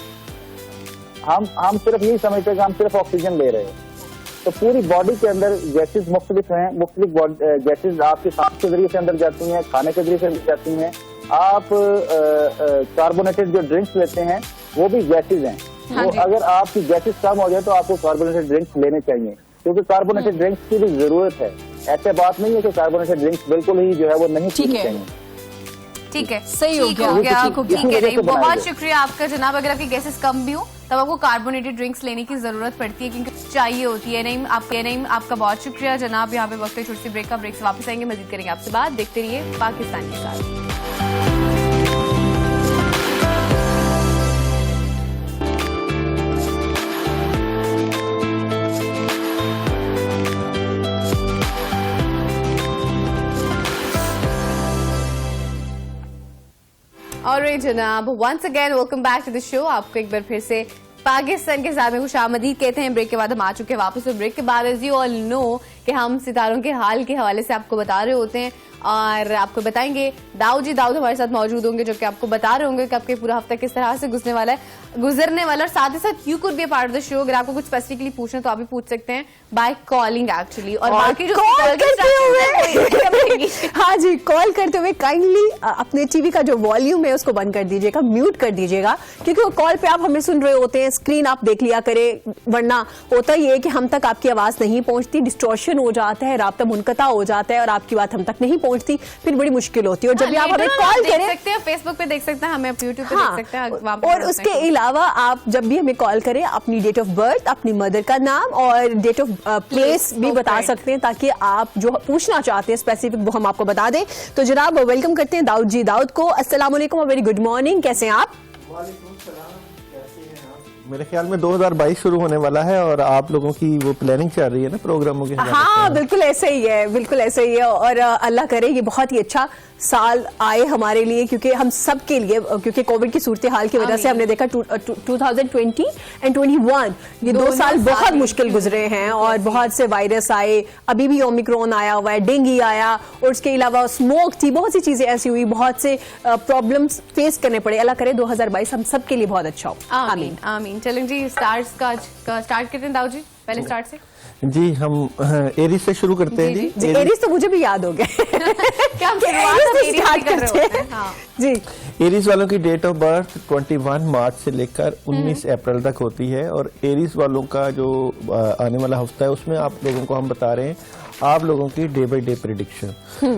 हम सिर्फ यही समझते हैं कि हम सिर्फ ऑक्सीजन ले रहे हैं। तो पूरी बॉडी के अंदर गैसेस मुख्तलिफ हैं, मुख्तलिफ गैसेस आपके सांस के जरिए से अंदर जाती हैं, खाने के जरिए से अंदर जाती हैं। आप कार्बोनेटेड जो ड्रिंक्स लेते हैं वो भी गैसेस हैं। तो अगर आपकी गैसेस कम हो जाए तो आपको कार्बोनेटेड ड्रिंक्स लेने चाहिए, क्योंकि कार्बोनेटेड ड्रिंक्स की भी जरूरत है। ऐसे बात नहीं है कि कार्बोनेटेड ड्रिंक्स बिल्कुल ही जो है वो नहीं पीनी चाहिए।
ठीक है,
सही हो गया।
ठीक है, बहुत शुक्रिया आपका जनाब। अगर आपकी गैसेस कम भी हो तब आपको कार्बोनेटेड ड्रिंक्स लेने की जरूरत पड़ती है, क्योंकि चाहिए होती है। नहीं आपका बहुत शुक्रिया जनाब। यहाँ पे वक्त है छोटी सी ब्रेक का, ब्रेक से वापस आएंगे, मजीद करेंगे आपसे बात। देखते रहिए पाकिस्तान के साथ। ऑलराइट जनाब, once again welcome back to the show. आपको एक बार फिर से पाकिस्तान के साथ में खुशामदीद कहते हैं। ब्रेक के बाद हम आ चुके हैं वापस। और ब्रेक के बाद एज यू ऑल नो कि हम सितारों के हाल के हवाले से आपको बता रहे होते हैं और आपको बताएंगे दाऊद हमारे साथ मौजूद होंगे, जो कि आपको बता रहे होंगे कि आपके पूरा हफ्ता किस तरह से गुजरने वाला। और साथ ही साथ you could be part of the show. अगर आपको कुछ स्पेसिफिकली पूछना तो आप भी पूछ सकते हैं बाय कॉलिंग एक्चुअली। और बाकी जो
हाँ जी, कॉल करते हुए काइंडली अपने टीवी का जो वॉल्यूम है उसको बंद कर दीजिएगा, म्यूट कर दीजिएगा, क्योंकि वो कॉल पे आप हमें सुन रहे होते हैं, स्क्रीन आप देख लिया करें, वरना होता ये है कि हम तक आपकी आवाज नहीं पहुंचती, डिस्टॉर्शन हो जाता है, राब्ता मुनक़ता हो जाता है और आपकी बात हम तक नहीं पहुंचती, फिर बड़ी मुश्किल होती है। और जब भी आप हमें कॉल करें,
सकते हैं फेसबोक पे देख सकते हैं, हमें यूट्यूब पे देख सकते हैं।
और उसके अलावा आप जब भी हमें कॉल करें अपनी डेट ऑफ बर्थ, अपनी मदर का नाम और डेट ऑफ प्लेस भी बता सकते हैं, ताकि आप जो पूछना चाहते हैं स्पेसिफिक वो हम आपको बता दें। तो जनाब वेलकम करते हैं दाऊद को। अस्सलाम वालेकुम, वेरी गुड मॉर्निंग, कैसे हैं आप?
मेरे ख्याल में 2022 शुरू होने वाला है और आप लोगों की वो प्लानिंग चल रही है ना प्रोग्रामों की।
हाँ बिल्कुल ऐसे ही है, बिल्कुल ऐसे ही है। और अल्लाह करे ये बहुत ही अच्छा साल आए हमारे लिए, क्योंकि हम सब के लिए, क्योंकि कोविड की सूरत हाल की वजह से हमने देखा 2020 एंड 21 ये 2 साल बहुत मुश्किल गुजरे हैं और बहुत से वायरस आए, अभी भी ओमिक्रॉन आया हुआ है, डेंगू आया, और उसके अलावा स्मोक थी, बहुत सी चीजें ऐसी हुई, बहुत से प्रॉब्लम्स फेस करने पड़े। अल्लाह करे 2022 हम सब के लिए बहुत अच्छा हो।
आमीन आमीन। चलें जी, स्टार्ट करते हैं दाऊद जी, पहले स्टार्ट से।
जी, हम एरीज से शुरू करते हैं। जी
एरीज तो मुझे भी याद हो गए।
क्या
स्टार्ट करते हैं? हाँ जी।
एरीज वालों की डेट ऑफ बर्थ 21 मार्च से लेकर 19 अप्रैल तक होती है। और एरीज वालों का जो आने वाला हफ्ता है उसमें आप लोगों को हम बता रहे हैं आप लोगों की day by day prediction.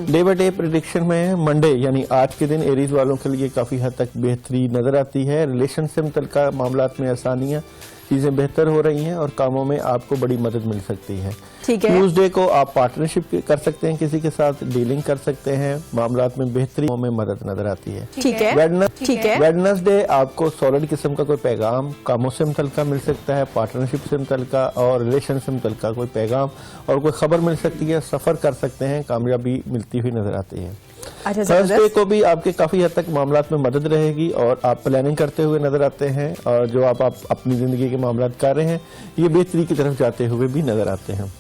Day by day prediction में मंडे यानी आज के दिन एरीज वालों के लिए काफी हद तक बेहतरी नजर आती है। रिलेशन से मुतल्लिका मामलात में आसानियां, चीजें बेहतर हो रही हैं और कामों में आपको बड़ी मदद मिल सकती है।
ठीक है।
ट्यूसडे को आप पार्टनरशिप कर सकते हैं, किसी के साथ डीलिंग कर सकते हैं, मामलात में बेहतरी में मदद नजर आती है।
ठीक है।
वेडनेसडे आपको सॉलिड किस्म का कोई पैगाम कामों से मुतल्लिका मिल सकता है, पार्टनरशिप से मुतल्लिका और रिलेशन से मुतल्लिका कोई पैगाम और कोई खबर मिल सकती है, सफर कर सकते हैं, कामयाबी मिलती हुई नजर आती है। थर्सडे को भी आपके काफी हद तक मामलात में मदद रहेगी और आप प्लानिंग करते हुए नजर आते हैं और जो आप अपनी जिंदगी के मामलात कर रहे हैं ये बेहतरी की तरफ जाते हुए भी नजर आते हैं।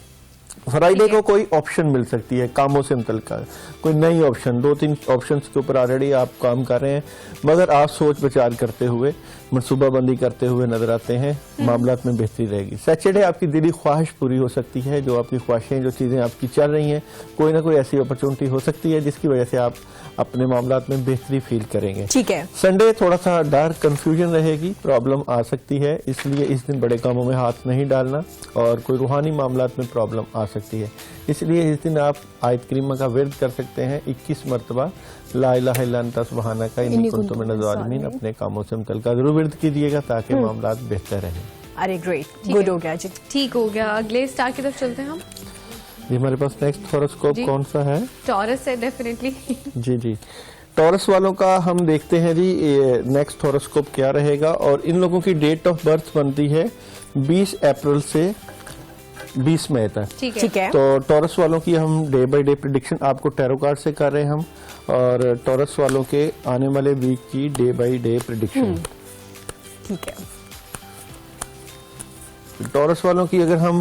फ्राइडे को कोई ऑप्शन मिल सकती है कामों से मुतल्लिका, कोई नई ऑप्शन, 2-3 ऑप्शंस के ऊपर ऑलरेडी आप काम कर रहे हैं, मगर आप सोच विचार करते हुए मनसूबाबंदी करते हुए नजर आते हैं, मामलात में बेहतरी रहेगी। सैटरडे आपकी दिली ख्वाहिश पूरी हो सकती है, जो आपकी ख्वाहिशें, जो चीजें आपकी चल रही हैं, कोई ना कोई ऐसी अपॉर्चुनिटी हो सकती है जिसकी वजह से आप अपने मामलात में बेहतरी फील करेंगे।
ठीक है।
संडे थोड़ा सा डर, कंफ्यूजन रहेगी, प्रॉब्लम आ सकती है, इसलिए इस दिन बड़े कामों में हाथ नहीं डालना और कोई रूहानी मामलात में प्रॉब्लम आ सकती है, इसलिए इस दिन आप आयत करीमा का विर्द कर सकते हैं 21 मरतबा ला इलाहा इल्ला अंता सुब्हानका इन्नी कुन्तु मिनज़ ज़ालिमीन। अपने कामों से मुतल्लिका जरूर विर्द कीजिएगा ताकि मामलात बेहतर रहें।
अरे ग्रेट, गुड हो गया जी।
ठीक हो गया। अगले स्टार की तरफ चलते हैं हम।
जी हमारे पास नेक्स्ट हॉरोस्कोप
जी।
कौन सा है?
टॉरस है डेफिनेटली।
जी जी, टॉरस वालों का हम देखते हैं जी नेक्स्ट हॉरोस्कोप क्या रहेगा। और इन लोगों की डेट ऑफ बर्थ बनती है 20 अप्रैल से 20 मई तक।
ठीक है।
ठीक है,
तो टॉरस वालों की हम डे बाय डे प्रिडिक्शन आपको टैरो कार्ड से कर रहे हैं हम, और टॉरस वालों के आने वाले वीक की डे बाय डे प्रिडिक्शन।
ठीक है।
टॉरस वालों की अगर हम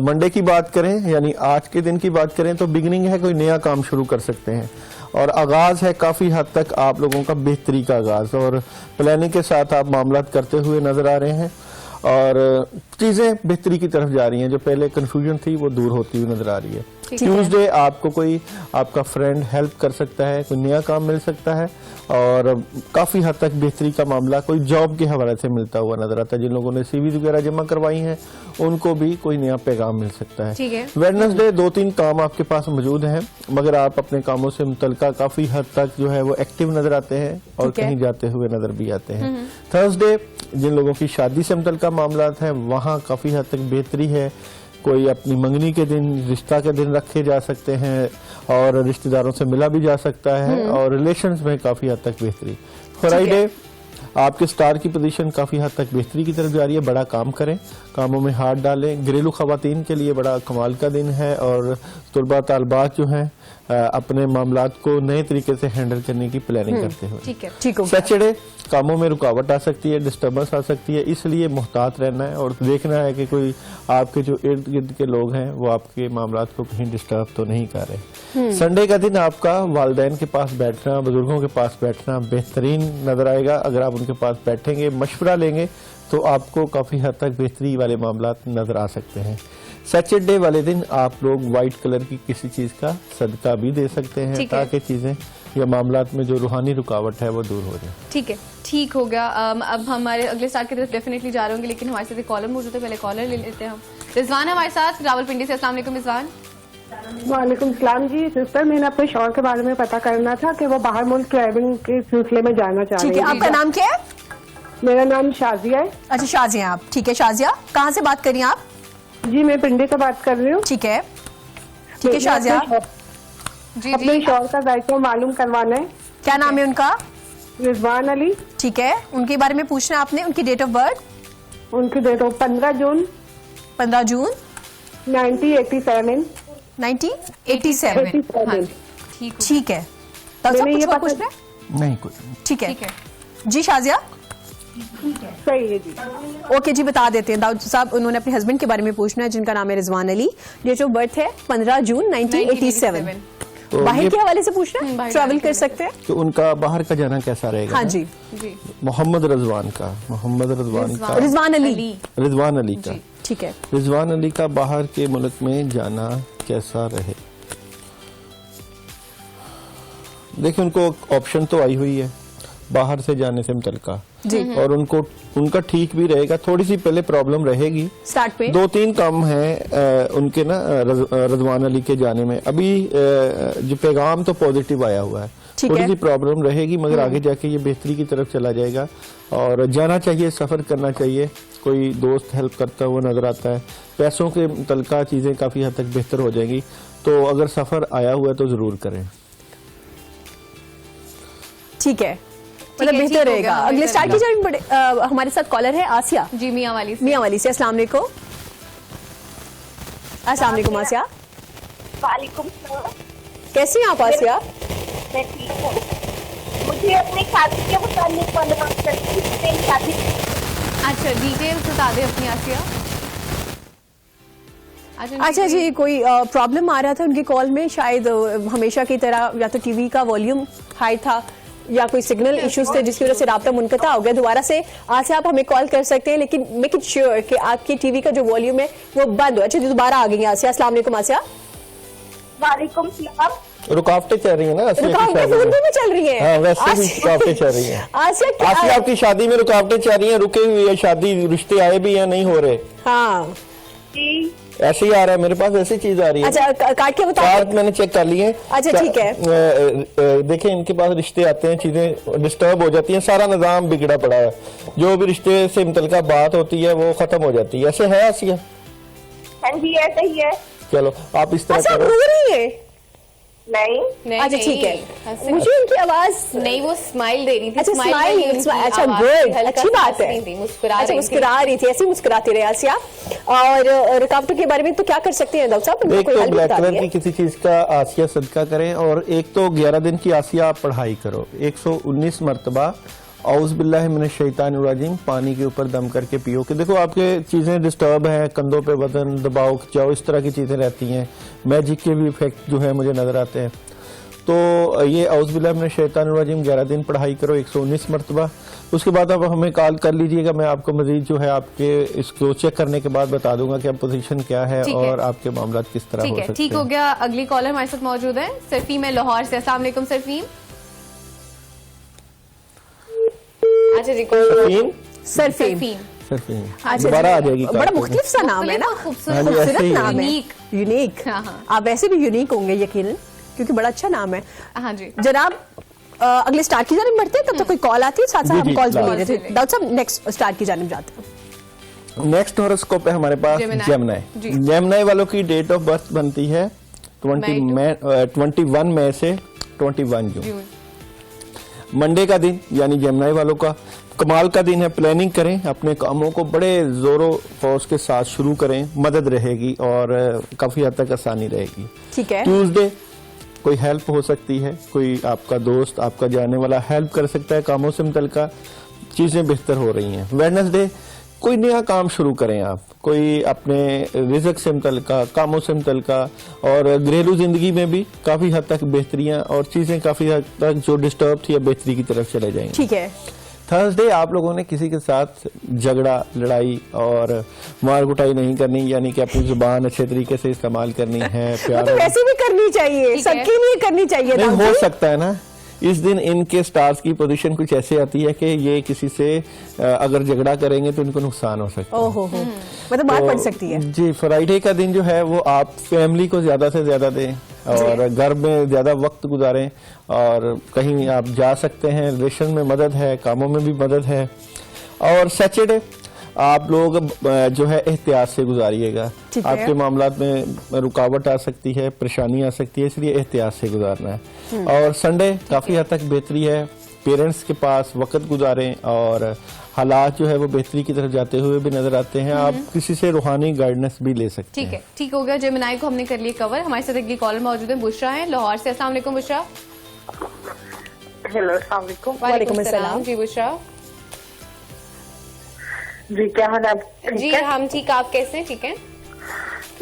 मंडे की बात करें, यानी आज के दिन की बात करें, तो बिगिनिंग है, कोई नया काम शुरू कर सकते हैं और आगाज है काफी हद तक आप लोगों का बेहतरी का आगाज, और प्लानिंग के साथ आप मामलात करते हुए नजर आ रहे हैं और चीजें बेहतरी की तरफ जा रही हैं। जो पहले कंफ्यूजन थी वो दूर होती हुई नजर आ रही है। ट्यूसडे आपको कोई आपका फ्रेंड हेल्प कर सकता है, कोई नया काम मिल सकता है और काफी हद तक बेहतरी का मामला कोई जॉब के हवाले से मिलता हुआ नजर आता है। जिन लोगों ने सीवी वगैरह जमा करवाई हैं उनको भी कोई नया पैगाम मिल सकता है।
ठीक है।
वेडनेसडे 2-3 काम आपके पास मौजूद हैं, मगर आप अपने कामों से मुतल्लिका काफी हद तक जो है वो एक्टिव नजर आते हैं और
ठीक है।
कहीं जाते हुए नजर भी आते हैं। थर्सडे जिन लोगों की शादी से मुतल्लिका मामलात हैं वहाँ काफी हद तक बेहतरी है। कोई अपनी मंगनी के दिन, रिश्ता के दिन रखे जा सकते हैं और रिश्तेदारों से मिला भी जा सकता है और रिलेशंस में काफी हद तक बेहतरी। फ्राइडे आपके स्टार की पोजीशन काफी हद तक बेहतरी की तरफ जा रही है। बड़ा काम करें, कामों में हाथ डालें। घरेलू खवातीन के लिए बड़ा कमाल का दिन है और तुलबा तालबात जो हैं अपने मामलात को नए तरीके से हैंडल करने की प्लानिंग करते हुए।
ठीक है।
ठीक हो गया।
सैटरडे कामों में रुकावट आ सकती है, डिस्टर्बेंस आ सकती है, इसलिए मुहतात रहना है और देखना है कि कोई आपके जो इर्द गिर्द के लोग हैं वो आपके मामलात को कहीं डिस्टर्ब तो नहीं कर रहे। संडे का दिन आपका वालिदैन के पास बैठना, बुजुर्गों के पास बैठना बेहतरीन नजर आएगा। अगर आप उनके पास बैठेंगे, मशवरा लेंगे तो आपको काफी हद तक बेहतरी वाले मामलात नजर आ सकते हैं। सैटरडे वाले दिन आप लोग व्हाइट कलर की किसी चीज का सदका भी दे सकते हैं
ठीक है।
ताकि चीजें या मामलात में जो रूहानी रुकावट है वो दूर हो जाए।
ठीक है। ठीक हो गया। अब हमारे अगले स्टार की तरफ डेफिनेटली जा रहे होंगे, लेकिन हमारे साथ एक कॉलर मौजूद है। पहले कॉलर ले लेते हैं हम। रिजवान है हमारे साथ रावलपिंडी से। अस्सलाम वालेकुम रिजवान।
वालेकुम सलाम जी। सिस्टर, मैंने अपने शौहर के बारे में पता करना था कि वो बाहर मुल्क ट्रैवलिंग के सिलसिले में जाना चाह
ठीक
रहे
है,
हैं।
आपका नाम क्या है?
मेरा नाम शाजिया है।
अच्छा शाजिया आप। ठीक है शाजिया, कहाँ से बात करिए आप?
जी मैं पिंडी से बात कर रही हूँ।
ठीक है। ठीक है शाजिया,
जी
अपने
जी।
शौहर का दायित्व मालूम करवाना है।
क्या नाम है उनका?
रिजवान अली।
ठीक है, उनके बारे में पूछना है आपने। उनकी डेट ऑफ बर्थ?
उनकी डेट ऑफ 15 जून
15 जून
1987।
1987।
हाँ जी। ठीक हो
ठीक है, तब सब
मैंने
कुछ
ये
और
पता-
पूछना है?
नहीं कुछ
ठीक है
ठीक है।
जी शाजिया।
सही है जी।
ओके जी, बता देते हैं। दाऊद साहब उन्होंने अपने हस्बैंड के बारे में पूछना है जिनका नाम है Rizwan Ali. Date of birth है 15 जून 1987।
तो
बाहर
ये
के हवाले से पूछना है,
बाहर
ट्रैवल
जाने
कर
के
सकते हैं।
कि उनका बाहर का जाना कैसा रहेगा?
हाँ जी,
जी।
मोहम्मद रिजवान का,
रिजवान अली।
रिजवान अली का,
ठीक है।
रिजवान अली का बाहर के मुल्क में जाना कैसा रहे? देखिए उनको ऑप्शन तो आई हुई है बाहर से जाने से मुतल्लिका
जी।
और उनका ठीक भी रहेगा। थोड़ी सी पहले प्रॉब्लम रहेगी,
स्टार्ट पे
2-3 काम हैं उनके ना रिजवान अली के जाने में। अभी जो पैगाम तो पॉजिटिव आया हुआ है,
ठीक
थोड़ी
है।
सी प्रॉब्लम रहेगी मगर आगे जाके ये बेहतरी की तरफ चला जाएगा और जाना चाहिए, सफर करना चाहिए। कोई दोस्त हेल्प करता हुआ नजर आता है, पैसों के मुतल्लिका चीजें काफी हद तक बेहतर हो जाएंगी। तो अगर सफर आया हुआ है तो जरूर करें।
ठीक है, मतलब
ठीक
बेहतर
हो
रहेगा।
गया,
अगले
बेहतर
स्टार की जो बड़े हमारे साथ कॉलर है आसिया
जी मियाँ वाली से।
मियाँ वाली से। अस्सलाम वालेकुम। अस्सलाम वालेकुम आसिया,
वालेकुम सलाम।
कैसी हैं आप आसिया?
मैं ठीक हूँ। मुझे अपनी शादी के मुताबिक मालूमात करनी थी। मेरी शादी
अच्छा डिटेल्स बता दे अपनी आसिया।
अच्छा जी, कोई प्रॉब्लम आ रहा था उनकी कॉल में, शायद हमेशा की तरह या तो टीवी का वॉल्यूम हाई था या कोई सिग्नल इश्यूज थे जिसकी वजह से राब्ता मुनक़ता हो गया। दोबारा से आज से आप हमें कॉल कर सकते हैं, लेकिन मेक इट श्योर कि आपकी टीवी का जो वॉल्यूम है वो बंद हो। अच्छा जी, दोबारा आ गई आसिया। अस्सलाम वालेकुम आसिया।
वालेकुम सलाम।
रुकावटें चल रही है ना आसिया की
रुकावटें
शादी
फोन
में?
पे चल रही हैं।
हाँ, वैसे भी
आसिया-
रुकावटें चल रही हैं।
आसिया
आसिया आपकी शादी में रुकावटें चल रही हैं, रुके हुई है शादी, रिश्ते आए भी या नहीं हो रहे?
हाँ
जी
ऐसे ही आ रहा है मेरे पास, ऐसी चीज आ रही है।
अच्छा, काट के बता।
चार्ट मैंने चेक कर लिए।
अच्छा, ठीक है।
देखिए इनके पास रिश्ते आते हैं, चीजें डिस्टर्ब हो जाती हैं, सारा निजाम बिगड़ा पड़ा है, जो भी रिश्ते से मुतल्लिका बात होती है वो खत्म हो जाती है। ऐसे है आसिया?
हाँ जी ऐसा ही है।
चलो आप इस तरह
अच्छा,
करो।
रो रही है?
नहीं
अच्छा, ठीक है। मुझे इनकी आवाज
नहीं, वो स्माइल दे रही थी।
अच्छा,
स्माइल
स्माइल।
नहीं, उनकी
अच्छा,
आवाज
गुड,
हल्का
अच्छी
सा
बात
हंस
है।
रही थी, मुस्कुरा
अच्छा,
रही थी।
मुस्कुरा रही थी, ऐसी मुस्कुराती रहे आसिया। और रुकावटों के बारे में तो क्या कर सकते हैं डॉक्टर साहब?
एक
कोई
तो
हल
ब्लैक
बता
कलर
दिए।
की किसी चीज का आसिया सदका करें, और एक तो 11 दिन की आसिया आप पढ़ाई करो 119 मरतबा औज़ बिल्लाहि मिनश शैतानिर रजीम, पानी के ऊपर दम करके पियो। कि देखो आपके चीजें डिस्टर्ब हैं, कंधों पे वजन दबाव खिंचाव इस तरह की चीजें रहती हैं, मैजिक के भी इफेक्ट जो है मुझे नजर आते हैं। तो ये औज़ बिल्लाहि मिनश शैतानिर रजीम 11 दिन पढ़ाई करो 119 मरतबा। उसके बाद आप हमें कॉल कर लीजिएगा, मैं आपको मजीद जो है आपके इसको चेक करने के बाद बता दूंगा कि अब पोजीशन क्या है
ठीक है।
और आपके मामला किस तरह
ठीक
हो
है,
सकते
ठीक
हैं।
हो गया। अगली कॉलर हमारे साथ मौजूद है, सरफीम है लाहौर से। अस्सलाम वालेकुम सरफीम। अच्छा जी,
सरफीन?
सरफीम।
सरफीम।
अच्छा,
दोबारा आ जाएगी
बड़ा
कॉल।
मुख्तलिफ सा नाम है ना,
खूबसूरत,
हाँ जी, ऐसे ही।
नाम है,
यूनिक।
यूनिक।
हाँ, हाँ।
आप वैसे भी यूनिक होंगे यकीनन, क्योंकि बड़ा अच्छा नाम है।
हाँ जी।
जनाब, अगले स्टार की जानिब बढ़ते हैं, तब तक कोई कॉल आती है, साथ साथ
जी,
हम
जी,
कॉल्स भी ले
कॉल्स
रहे
भी
थे।
ले।
डॉक्टर साहब, नेक्स्ट स्टार की जानिब जाते हैं।
नेक्स्ट हॉरोस्कोप है हमारे पास
जेमिनी।
जेमिनी।
जी।
जेमिनी वालों की डेट ऑफ बर्थ बनती है 21 मई से 21 जून।
जून।
मंडे का दिन, यानी जेमिनी वालों का कमाल का दिन है। प्लानिंग करें, अपने कामों को बड़े जोरों फोर्स के साथ शुरू करें, मदद रहेगी और काफी हद तक आसानी रहेगी।
ठीक है।
ट्यूसडे कोई हेल्प हो सकती है, कोई आपका दोस्त आपका जाने वाला हेल्प कर सकता है, कामों से मुतल्लिका चीजें बेहतर हो रही हैं। वेडनेसडे कोई नया काम शुरू करें आप, कोई अपने रिज़्क से मुतल्लिका, कामों से मुतल्लिका, और घरेलू जिंदगी में भी काफी हद तक बेहतरियां और चीजें काफी हद तक जो डिस्टर्ब थी अब बेहतरी की तरफ चले जाएंगी।
ठीक है।
थर्सडे आप लोगों ने किसी के साथ झगड़ा लड़ाई और मार कुटाई नहीं करनी, यानी कि अपनी जुबान अच्छे तरीके से इस्तेमाल करनी है।
वो
प्यार
तो वैसे भी करनी चाहिए,
ठीक है।
सबके लिए करनी चाहिए।
नहीं
डॉक्टर
हो
साहब।
सकता है ना, इस दिन इनके स्टार्स की पोजीशन कुछ ऐसे आती है कि ये किसी से अगर झगड़ा करेंगे तो इनको नुकसान हो सकता है।
ओहो हो, मतलब बात पड़ सकती है।
जी, फ्राइडे का दिन जो है वो आप फैमिली को ज्यादा से ज्यादा दें और घर में ज्यादा वक्त गुजारें, और कहीं आप जा सकते हैं, रिलेशन में मदद है, कामों में भी मदद है। और सैटरडे आप लोग जो है एहतियात से गुजारिएगा,
ठीक है।
आपके मामलात में रुकावट आ सकती है, परेशानी आ सकती है, इसलिए एहतियात से गुजारना है। और संडे काफी हद तक बेहतरी है, पेरेंट्स के पास वक्त गुजारें और हालात जो है वो बेहतरी की तरफ जाते हुए भी नजर आते हैं। आप किसी से रूहानी गाइडेंस भी ले सकते हैं।
ठीक है, ठीक हो गया। जेमिनी को हमने कर लिया कवर। हमारे साथ अगली कॉलर मौजूद है, बुशरा है लाहौर से। अस्सलाम वालेकुम बुशरा।
हेलो अस्सलाम वालेकुम।
वालेकुम अस्सलाम।
जी बुशरा।
जी क्या हाल है आप?
जी हम ठीक, आप कैसे हैं? ठीक है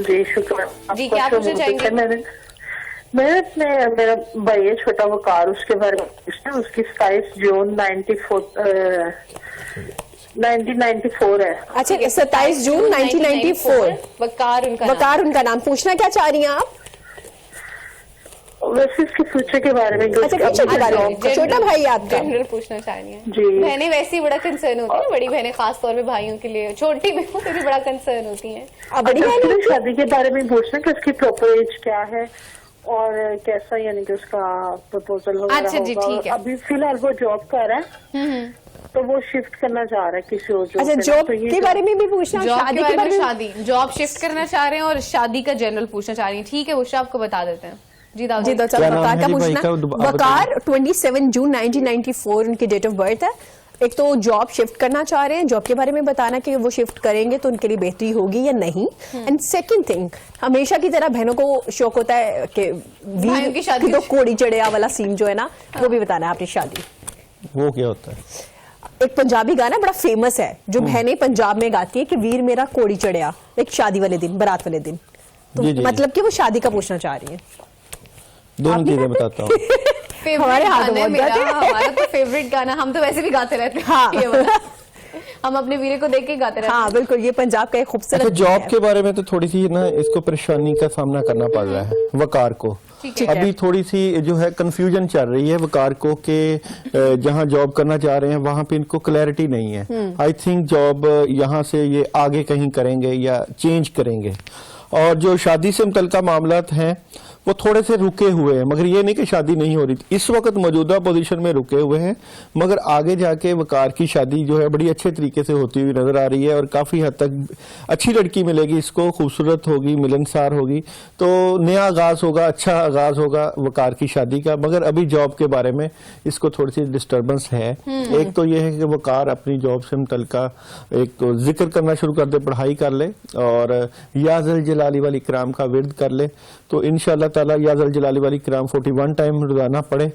जी शुक्र।
जी, क्या पूछना चाहेंगे?
मैं अपने मेरा भाई है छोटा वकार, उसके बारे में पूछना। उसकी 27 जून 1994 है।
अच्छा, 27 जून 1994।
वकार उनका नाम।
वकार उनका नाम। पूछना क्या चाह रही हैं आप?
वैसे इसके फ्यूचर के बारे में।
अच्छा, फ्यूचर के बारे में। छोटा भाई आपका?
जनरल पूछना चाह रही हैं।
जी।
बहनें वैसे ही बड़ा कंसर्न होती है, बड़ी बहनें खास तौर पे भाइयों के लिए, छोटी भी हो तो भी बड़ा कंसर्न होती हैं।
अब बड़ी
अच्छा,
बहन
उसकी शादी के बारे में पूछना कि उसकी प्रॉपर एज क्या है और कैसा, यानी कि उसका प्रपोजल वगैरह
अच्छा जी,
होगा।
ठीक है।
अभी फिलहाल वो जॉब कर रहा है, तो वो शिफ्ट करना चाह रहा है किसी और जॉब
अच्छा,
पे।
जॉब
तो ये
के बारे में भी पूछना,
जॉब
शादी
के बारे में,
भी?
शादी जॉब शिफ्ट करना चाह रहे हैं और शादी का जनरल पूछना चाह रही हैं। ठीक है, वो आपको बता देते हैं। जी दाऊद
जी,
भाई।
तो
क्या
चलो
नाम
वकार
है
का
जी भाई
पूछना।
का? आप
वकार 27 जून 1994 उनकी डेट ऑफ बर्थ है। एक तो जॉब शिफ्ट करना चाह रहे हैं, जॉब के बारे में बताना कि वो शिफ्ट करेंगे तो उनके लिए बेहतरी होगी या नहीं। एंड सेकंड थिंग, हमेशा की तरह बहनों को शौक होता है कि
भाइयों की
वीर
शादी
की तो कोड़ी चढ़िया वाला सीन जो है ना, वो भी बताना है आपकी शादी।
वो क्या होता है?
एक पंजाबी गाना बड़ा फेमस है जो बहनें पंजाब में गाती है कि वीर मेरा कोड़ी चढ़िया, एक शादी वाले दिन, बारात वाले दिन। तो
जी, जी।
मतलब कि वो शादी का पूछना चाह रही है।
दोनों चीजें बताता हूँ।
फेवरेट
हमारे हाथ
गाना है
बहुत
मेरा,
जाते हैं।
हमारा तो फेवरेट गाना, हम तो वैसे भी गाते रहते हैं।
हाँ।
ये वाला। हम अपने वीरे को देख के गाते रहते हैं।
हाँ बिल्कुल, ये पंजाब का एक खूबसूरत
अच्छा,
गीत
जॉब
है।
के बारे में तो थोड़ी सी ना इसको परेशानी का सामना करना पड़ रहा है वकार को।
ठीक है।
अभी थोड़ी सी जो है कंफ्यूजन चल रही है वकार को कि जहां जॉब करना चाह रहे हैं वहां पे इनको क्लैरिटी नहीं है। आई थिंक जॉब यहां से ये आगे कहीं करेंगे या चेंज करेंगे। और जो शादी से मुतल्लिका मामलात हैं वो थोड़े से रुके हुए हैं, मगर ये नहीं कि शादी नहीं हो रही थी, इस वक्त मौजूदा पोजीशन में रुके हुए हैं, मगर आगे जाके वकार की शादी जो है बड़ी अच्छे तरीके से होती हुई नजर आ रही है और काफी हद तक अच्छी लड़की मिलेगी इसको, खूबसूरत होगी, मिलनसार होगी, तो नया आगाज होगा, अच्छा आगाज होगा वकार की शादी का। मगर अभी जॉब के बारे में इसको थोड़ी सी डिस्टर्बेंस है। एक तो ये है कि वकार अपनी जॉब से मुतल्लिका एक तो जिक्र करना शुरू कर दे, पढ़ाई कर ले और या ज़ल जलाली वाल इकराम का विर्द कर ले, तो इंशाअल्लाह ताला या ज़ल जलाली वाल इकराम 41 टाइम रोजाना पढ़े,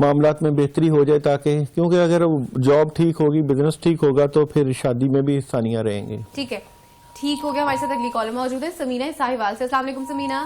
मामलात में बेहतरी हो जाए, ताकि क्योंकि अगर जॉब ठीक होगी, बिजनेस ठीक होगा तो फिर शादी में भी आसानियां रहेंगी।
ठीक है, ठीक हो गया। हमारे साथ अगली कॉलर मौजूद है समीना साहिवाल से। अस्सलाम वालेकुम समीना।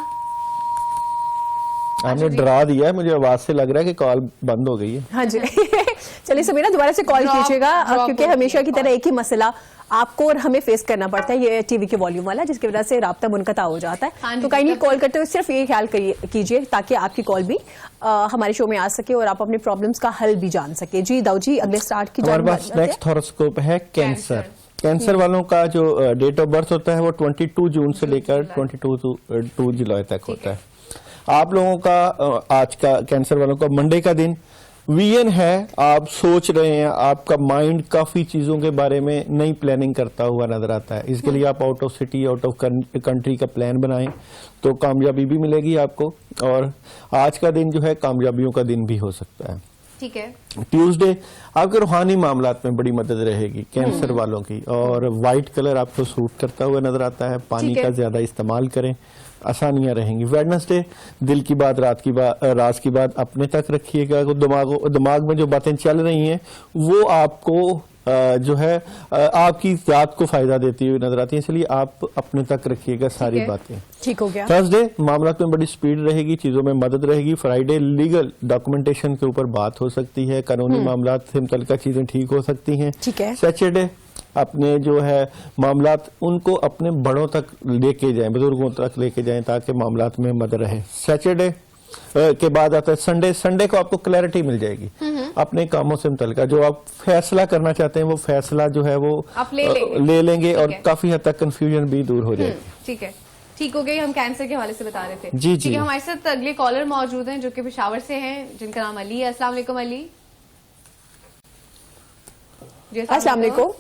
आपने डरा दिया है, मुझे आवाज से लग रहा है कि कॉल बंद हो गई है।
हाँ जी चलिए समीना दोबारा से कॉल कीजिएगा, क्योंकि हमेशा की तरह एक ही मसला आपको और हमें फेस करना पड़ता है, ये टीवी के वॉल्यूम वाला, जिसकी वजह से राब्ता मुनक़ता हो जाता है।
हाँ जी,
तो काइंडली कॉल करते हुए सिर्फ ये ख्याल कीजिए ताकि आपकी कॉल भी हमारे शो में आ सके और आप अपने प्रॉब्लम्स का हल भी जान सके। जी दाऊ जी, अगले स्टार्ट की
हमारे पास नेक्स्ट हॉरोस्कोप है कैंसर। कैंसर वालों का जो डेट ऑफ बर्थ होता है वो 22 जून से लेकर 22 जुलाई तक होता है। आप लोगों का आज का कैंसर वालों का मंडे का दिन वीएन है, आप सोच रहे हैं, आपका माइंड काफी चीजों के बारे में नई प्लानिंग करता हुआ नजर आता है। इसके लिए आप out of city, out of country का प्लान बनाएं तो कामयाबी भी मिलेगी आपको, और आज का दिन जो है कामयाबियों का दिन भी हो सकता है।
ठीक है।
ट्यूसडे आपके रूहानी मामलात में बड़ी मदद रहेगी कैंसर वालों की, और व्हाइट कलर आपको सूट करता हुआ नजर आता है। पानी का ज्यादा इस्तेमाल करें, आसानियां रहेंगी। वेडनेसडे दिल की बात राज की बात अपने तक रखिएगा। दिमाग में जो बातें चल रही हैं वो आपको जो है आपकी जात को फायदा देती हुई नजर आती है, इसलिए आप अपने तक रखिएगा सारी बातें।
ठीक हो गया।
थर्सडे मामलात में बड़ी स्पीड रहेगी, चीजों में मदद रहेगी। फ्राइडे लीगल डॉक्यूमेंटेशन के ऊपर बात हो सकती है, कानूनी मामलात से मुतल्लिका चीजें ठीक हो सकती हैं।
ठीक है।
सैटरडे अपने जो है मामलात उनको अपने बड़ों तक लेके जाएं, बुजुर्गों तक लेके जाएं, ताकि मामलात में मदद रहे। सैटरडे के बाद आता है संडे। संडे को आपको क्लैरिटी मिल जाएगी अपने कामों से मुतल्लिका, जो आप फैसला करना चाहते हैं वो फैसला जो है वो
आप
ले लेंगे और काफी हद तक कंफ्यूजन भी दूर हो जाएगी।
ठीक है, ठीक हो गई। हम कैंसर के हवाले से बता रहे थे।
जी जी।
हमारे साथ अगले कॉलर मौजूद हैं जो कि पेशावर से हैं, जिनका नाम अली है। अस्सलाम वालेकुम अली। जी
अस्सलाम वालेकुम।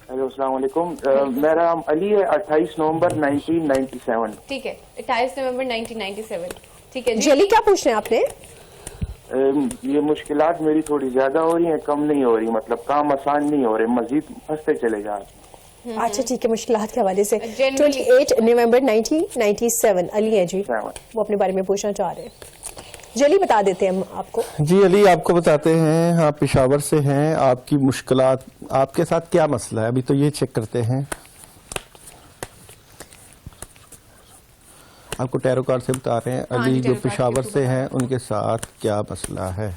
हेलो अस्सलाम वालेकुम, मेरा नाम अली है। 28 नवंबर 1997।
ठीक है, 28 नवंबर 1997। ठीक है
जी अली, क्या पूछ रहे हैं आपने?
ये मुश्किलात मेरी थोड़ी ज्यादा हो रही हैं, कम नहीं हो रही, मतलब काम आसान नहीं हो रहे, मजीद फंसते चले जा रहे।
अच्छा ठीक है, मुश्किलात के हवाले से।
Generally-
28 नवंबर 1997 अली है जी, वो अपने बारे में पूछना चाह रहे हैं। जल्दी बता देते हैं हम आपको।
जी अली, आपको बताते हैं, आप पेशावर से हैं, आपकी मुश्किलात, आपके साथ क्या मसला है अभी तो ये चेक करते हैं। आपको टैरो कार्ड से बता रहे हैं अली जो पेशावर से हैं उनके साथ क्या मसला है।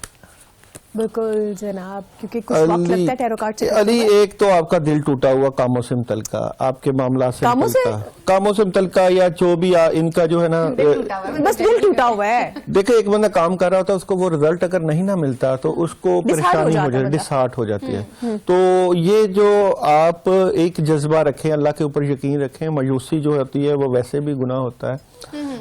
बिल्कुल जनाब, क्योंकि कुछ वक्त लगता है टैरो कार्ड से।
अली एक तो आपका दिल टूटा हुआ कामों से मुतल्लिका, आपके मामला से
कामों से
मुतल्लिका या जो भी इनका जो है ना,
बस दिल टूटा हुआ है।
देखिए एक बंदा काम कर रहा होता है, उसको वो रिजल्ट अगर नहीं ना मिलता तो उसको परेशानी हो जाती है, डिसहार्ट हो जाती है। तो ये जो आप एक जज्बा रखें, अल्लाह के ऊपर यकीन रखें। मायूसी जो होती है वो वैसे भी गुनाह होता है,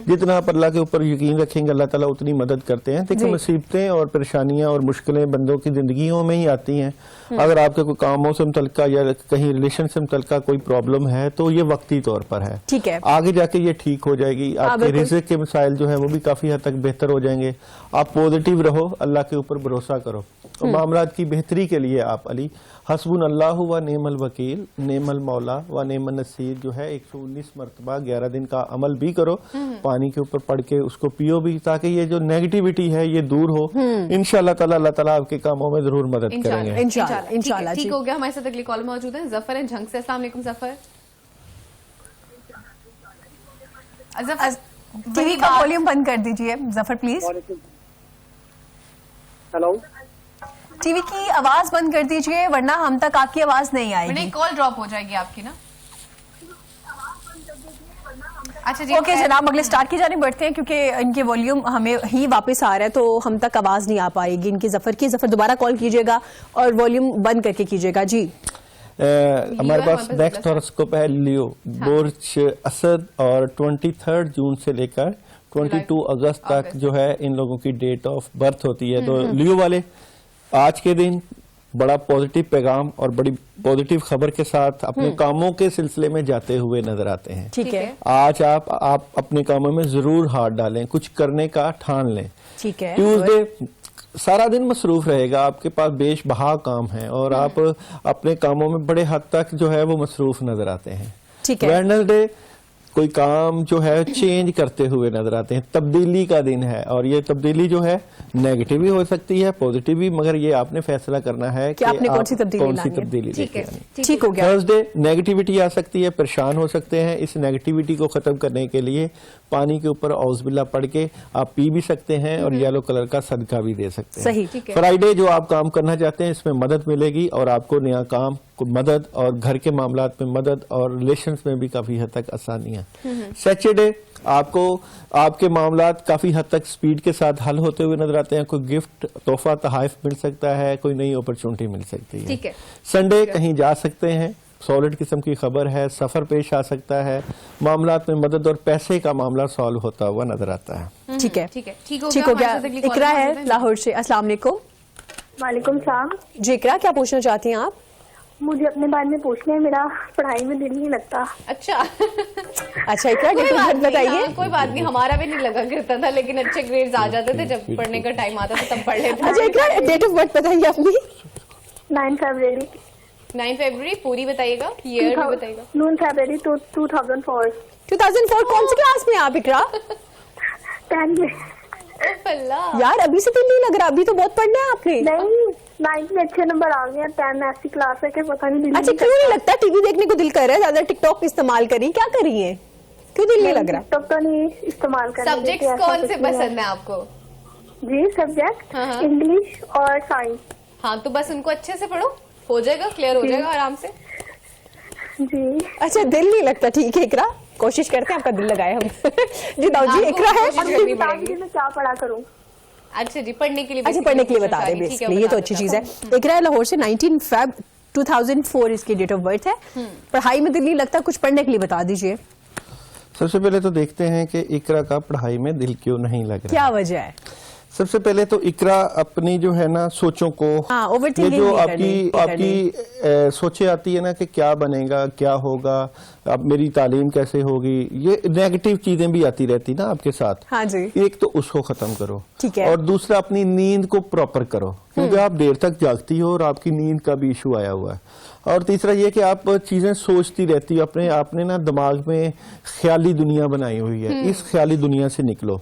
जितना आप अल्लाह के ऊपर यकीन रखेंगे अल्लाह ताला उतनी मदद करते हैं। देखिए मुसीबतें और परेशानियां और मुश्किलें बंदों की जिंदगियों में ही आती हैं। अगर आपके कोई कामों से मुतल्लिका या कहीं रिलेशन से मुतल्लिका कोई प्रॉब्लम है तो ये वक्ती तौर पर है,
ठीक है,
आगे जाके ये ठीक हो जाएगी। आपके रिज़्क़ के मसाइल जो है वो भी काफी हद तक बेहतर हो जाएंगे। आप पॉजिटिव रहो, अल्लाह के ऊपर भरोसा करो। और मामलात की बेहतरी के लिए आप अली हस्बुन अल्लाह व नेमल वकील नेमल मौला व नेमल नसीर जो है 119 मरतबा 11 दिन का अमल भी करो, पानी के ऊपर पढ़ के उसको पियो भी, ताकि ये जो नेगेटिविटी है ये दूर हो। इंशाअल्लाह ताला अल्लाह ताला आपके कामों में जरूर मदद करेंगे।
इंशाअल्लाह।
ठीक हो गया। हमारे साथ अगली कॉल मौजूद है जफर है झंग से। अस्सलाम वालेकुम जफर।
टीवी का वॉल्यूम बंद कर दीजिए जफर प्लीज।
हेलो,
टीवी की आवाज बंद कर दीजिए वरना हम तक आपकी आवाज नहीं आएगी।
कॉल ड्रॉप हो जाएगी आपकी ना। अच्छा जी,
ओके जनाब, अगले स्टार्ट की जाने बढ़ते हैं क्योंकि इनके वॉल्यूम हमें ही वापस आ रहा है तो हम तक आवाज नहीं आ पाएगी इनकी। जफर की, जफर दोबारा कॉल कीजिएगा और वॉल्यूम बंद करके कीजिएगा। जी
हमारे पास नेक्स्ट हॉरोस्कोप है लियो, बुर्ज असद, और 23 जून से लेकर 22 अगस्त तक जो है इन लोगों की डेट ऑफ बर्थ होती है। तो लियो वाले आज के दिन बड़ा पॉजिटिव पैगाम और बड़ी पॉजिटिव खबर के साथ अपने कामों के सिलसिले में जाते हुए नजर आते हैं।
ठीक है,
आज आप अपने कामों में जरूर हाथ डालें, कुछ करने का ठान लें।
ठीक है।
ट्यूसडे सारा दिन मसरूफ रहेगा, आपके पास बेशबहा काम है और आप अपने कामों में बड़े हद तक जो है वो मसरूफ नजर आते हैं।
ठीक है।
वेडनेसडे कोई काम जो है चेंज करते हुए नजर आते हैं, तब्दीली का दिन है और ये तब्दीली जो है नेगेटिव भी हो सकती है, पॉजिटिव भी, मगर ये आपने फैसला करना है कि
आपने कौन सी तब्दीली
लेके आनी है।
ठीक हो गया।
थर्सडे नेगेटिविटी आ सकती है, परेशान हो सकते हैं। इस नेगेटिविटी को खत्म करने के लिए पानी के ऊपर औज़बिल्ला पढ़ के आप पी भी सकते हैं और येलो कलर का सदका भी दे सकते हैं।
सही, ठीक है।
फ्राइडे जो आप काम करना चाहते हैं इसमें मदद मिलेगी और आपको नया काम को मदद और घर के मामलात में मदद और रिलेशंस में भी काफी हद तक आसानियां। सैटरडे आपको आपके मामलात काफी हद तक स्पीड के साथ हल होते हुए नजर आते हैं। कोई गिफ्ट, तोहफा, तहाइफ मिल सकता है, कोई नई अपॉर्चुनिटी मिल सकती है।
ठीक है।
संडे कहीं जा सकते हैं, सॉलिड किस्म की खबर है, सफर पेश आ सकता है, मामलात में मदद और पैसे का मामला सॉल्व होता हुआ नजर आता है।
ठीक है,
ठीक है,
ठीक हो गया। इकरा है लाहौर से। अस्सलाम वालेकुम।
वालेकुम सलाम।
जी इकरा, क्या पूछना चाहती हैं आप?
मुझे अपने बारे में पूछना है, मेरा पढ़ाई में दिल नहीं लगता।
अच्छा
अच्छा इकरा,
कोई बात नहीं,
बताइए।
हाँ, कोई बात नहीं, हमारा भी नहीं लगा करता था, लेकिन अच्छे ग्रेड्स आ जाते थे जब पढ़ने का टाइम आता था तब पढ़ लेते
अच्छा इकरा, डेट ऑफ बर्थ बताइए अपनी।
9 फरवरी।
9 फरवरी पूरी बताइएगा, ईयर भी बताइएगा।
9 फरवरी 2004।
2004। कौन सी क्लास में आप इकरा?
10 में।
अल्लाह,
यार अभी से दिल नहीं लग रहा, अभी तो बहुत पढ़ना है आपने।
नहीं, 9 में अच्छे नंबर आ गए, 10 में ऐसी क्लास है कि पता नहीं दिल
अच्छा क्यों नहीं लगता? टीवी देखने को दिल कर रहा है, ज्यादा टिकटॉक इस्तेमाल करी, क्या करी है? क्यों दिल नहीं लग रहा?
तब तो नहीं इस्तेमाल कर।
सब्जेक्ट्स कौन से पसंद है आपको?
जी सब्जेक्ट
हाँ।
इंग्लिश और साइंस।
हाँ तो बस उनको अच्छे से पढ़ो, हो जाएगा, क्लियर हो जाएगा आराम से।
जी
अच्छा दिल नहीं लगता, ठीक है इकरा, कोशिश करते हैं आपका दिल लगाए हम। जी दाऊद जी,
आपको
इकरा है।
कोशिश करनी
बता
पड़ेगी।
दीजिए मैं क्या पढ़ा करूँ।
अच्छा जी, पढ़ने के लिए
अच्छा पढ़ने के लिए बता रहे हैं
ठीक है,
बेसिकली, ये तो अच्छी चीज है। इकरा है लाहौर से, 19 फेब 2004 इसकी डेट ऑफ बर्थ है। पढ़ाई में दिल नहीं लगता, कुछ पढ़ने के लिए बता दीजिए।
सबसे पहले तो देखते हैं कि इकरा का पढ़ाई में दिल क्यों नहीं लग रहा।
क्या वजह है?
सबसे पहले तो इकरा अपनी जो है ना सोचों को,
हाँ,
ये
overthinking
जो
नहीं
आपकी सोचे आती है ना कि क्या बनेगा, क्या होगा, अब मेरी तालीम कैसे होगी, ये नेगेटिव चीजें भी आती रहती ना आपके साथ।
हाँ जी।
एक तो उसको खत्म करो,
ठीक है।
और दूसरा अपनी नींद को प्रॉपर करो, क्योंकि आप देर तक जागती हो और आपकी नींद का भी इशू आया हुआ है। और तीसरा ये कि आप चीजें सोचती रहती हो, अपने आपने ना दिमाग में ख्याली दुनिया बनाई हुई है, इस ख्याली दुनिया से निकलो।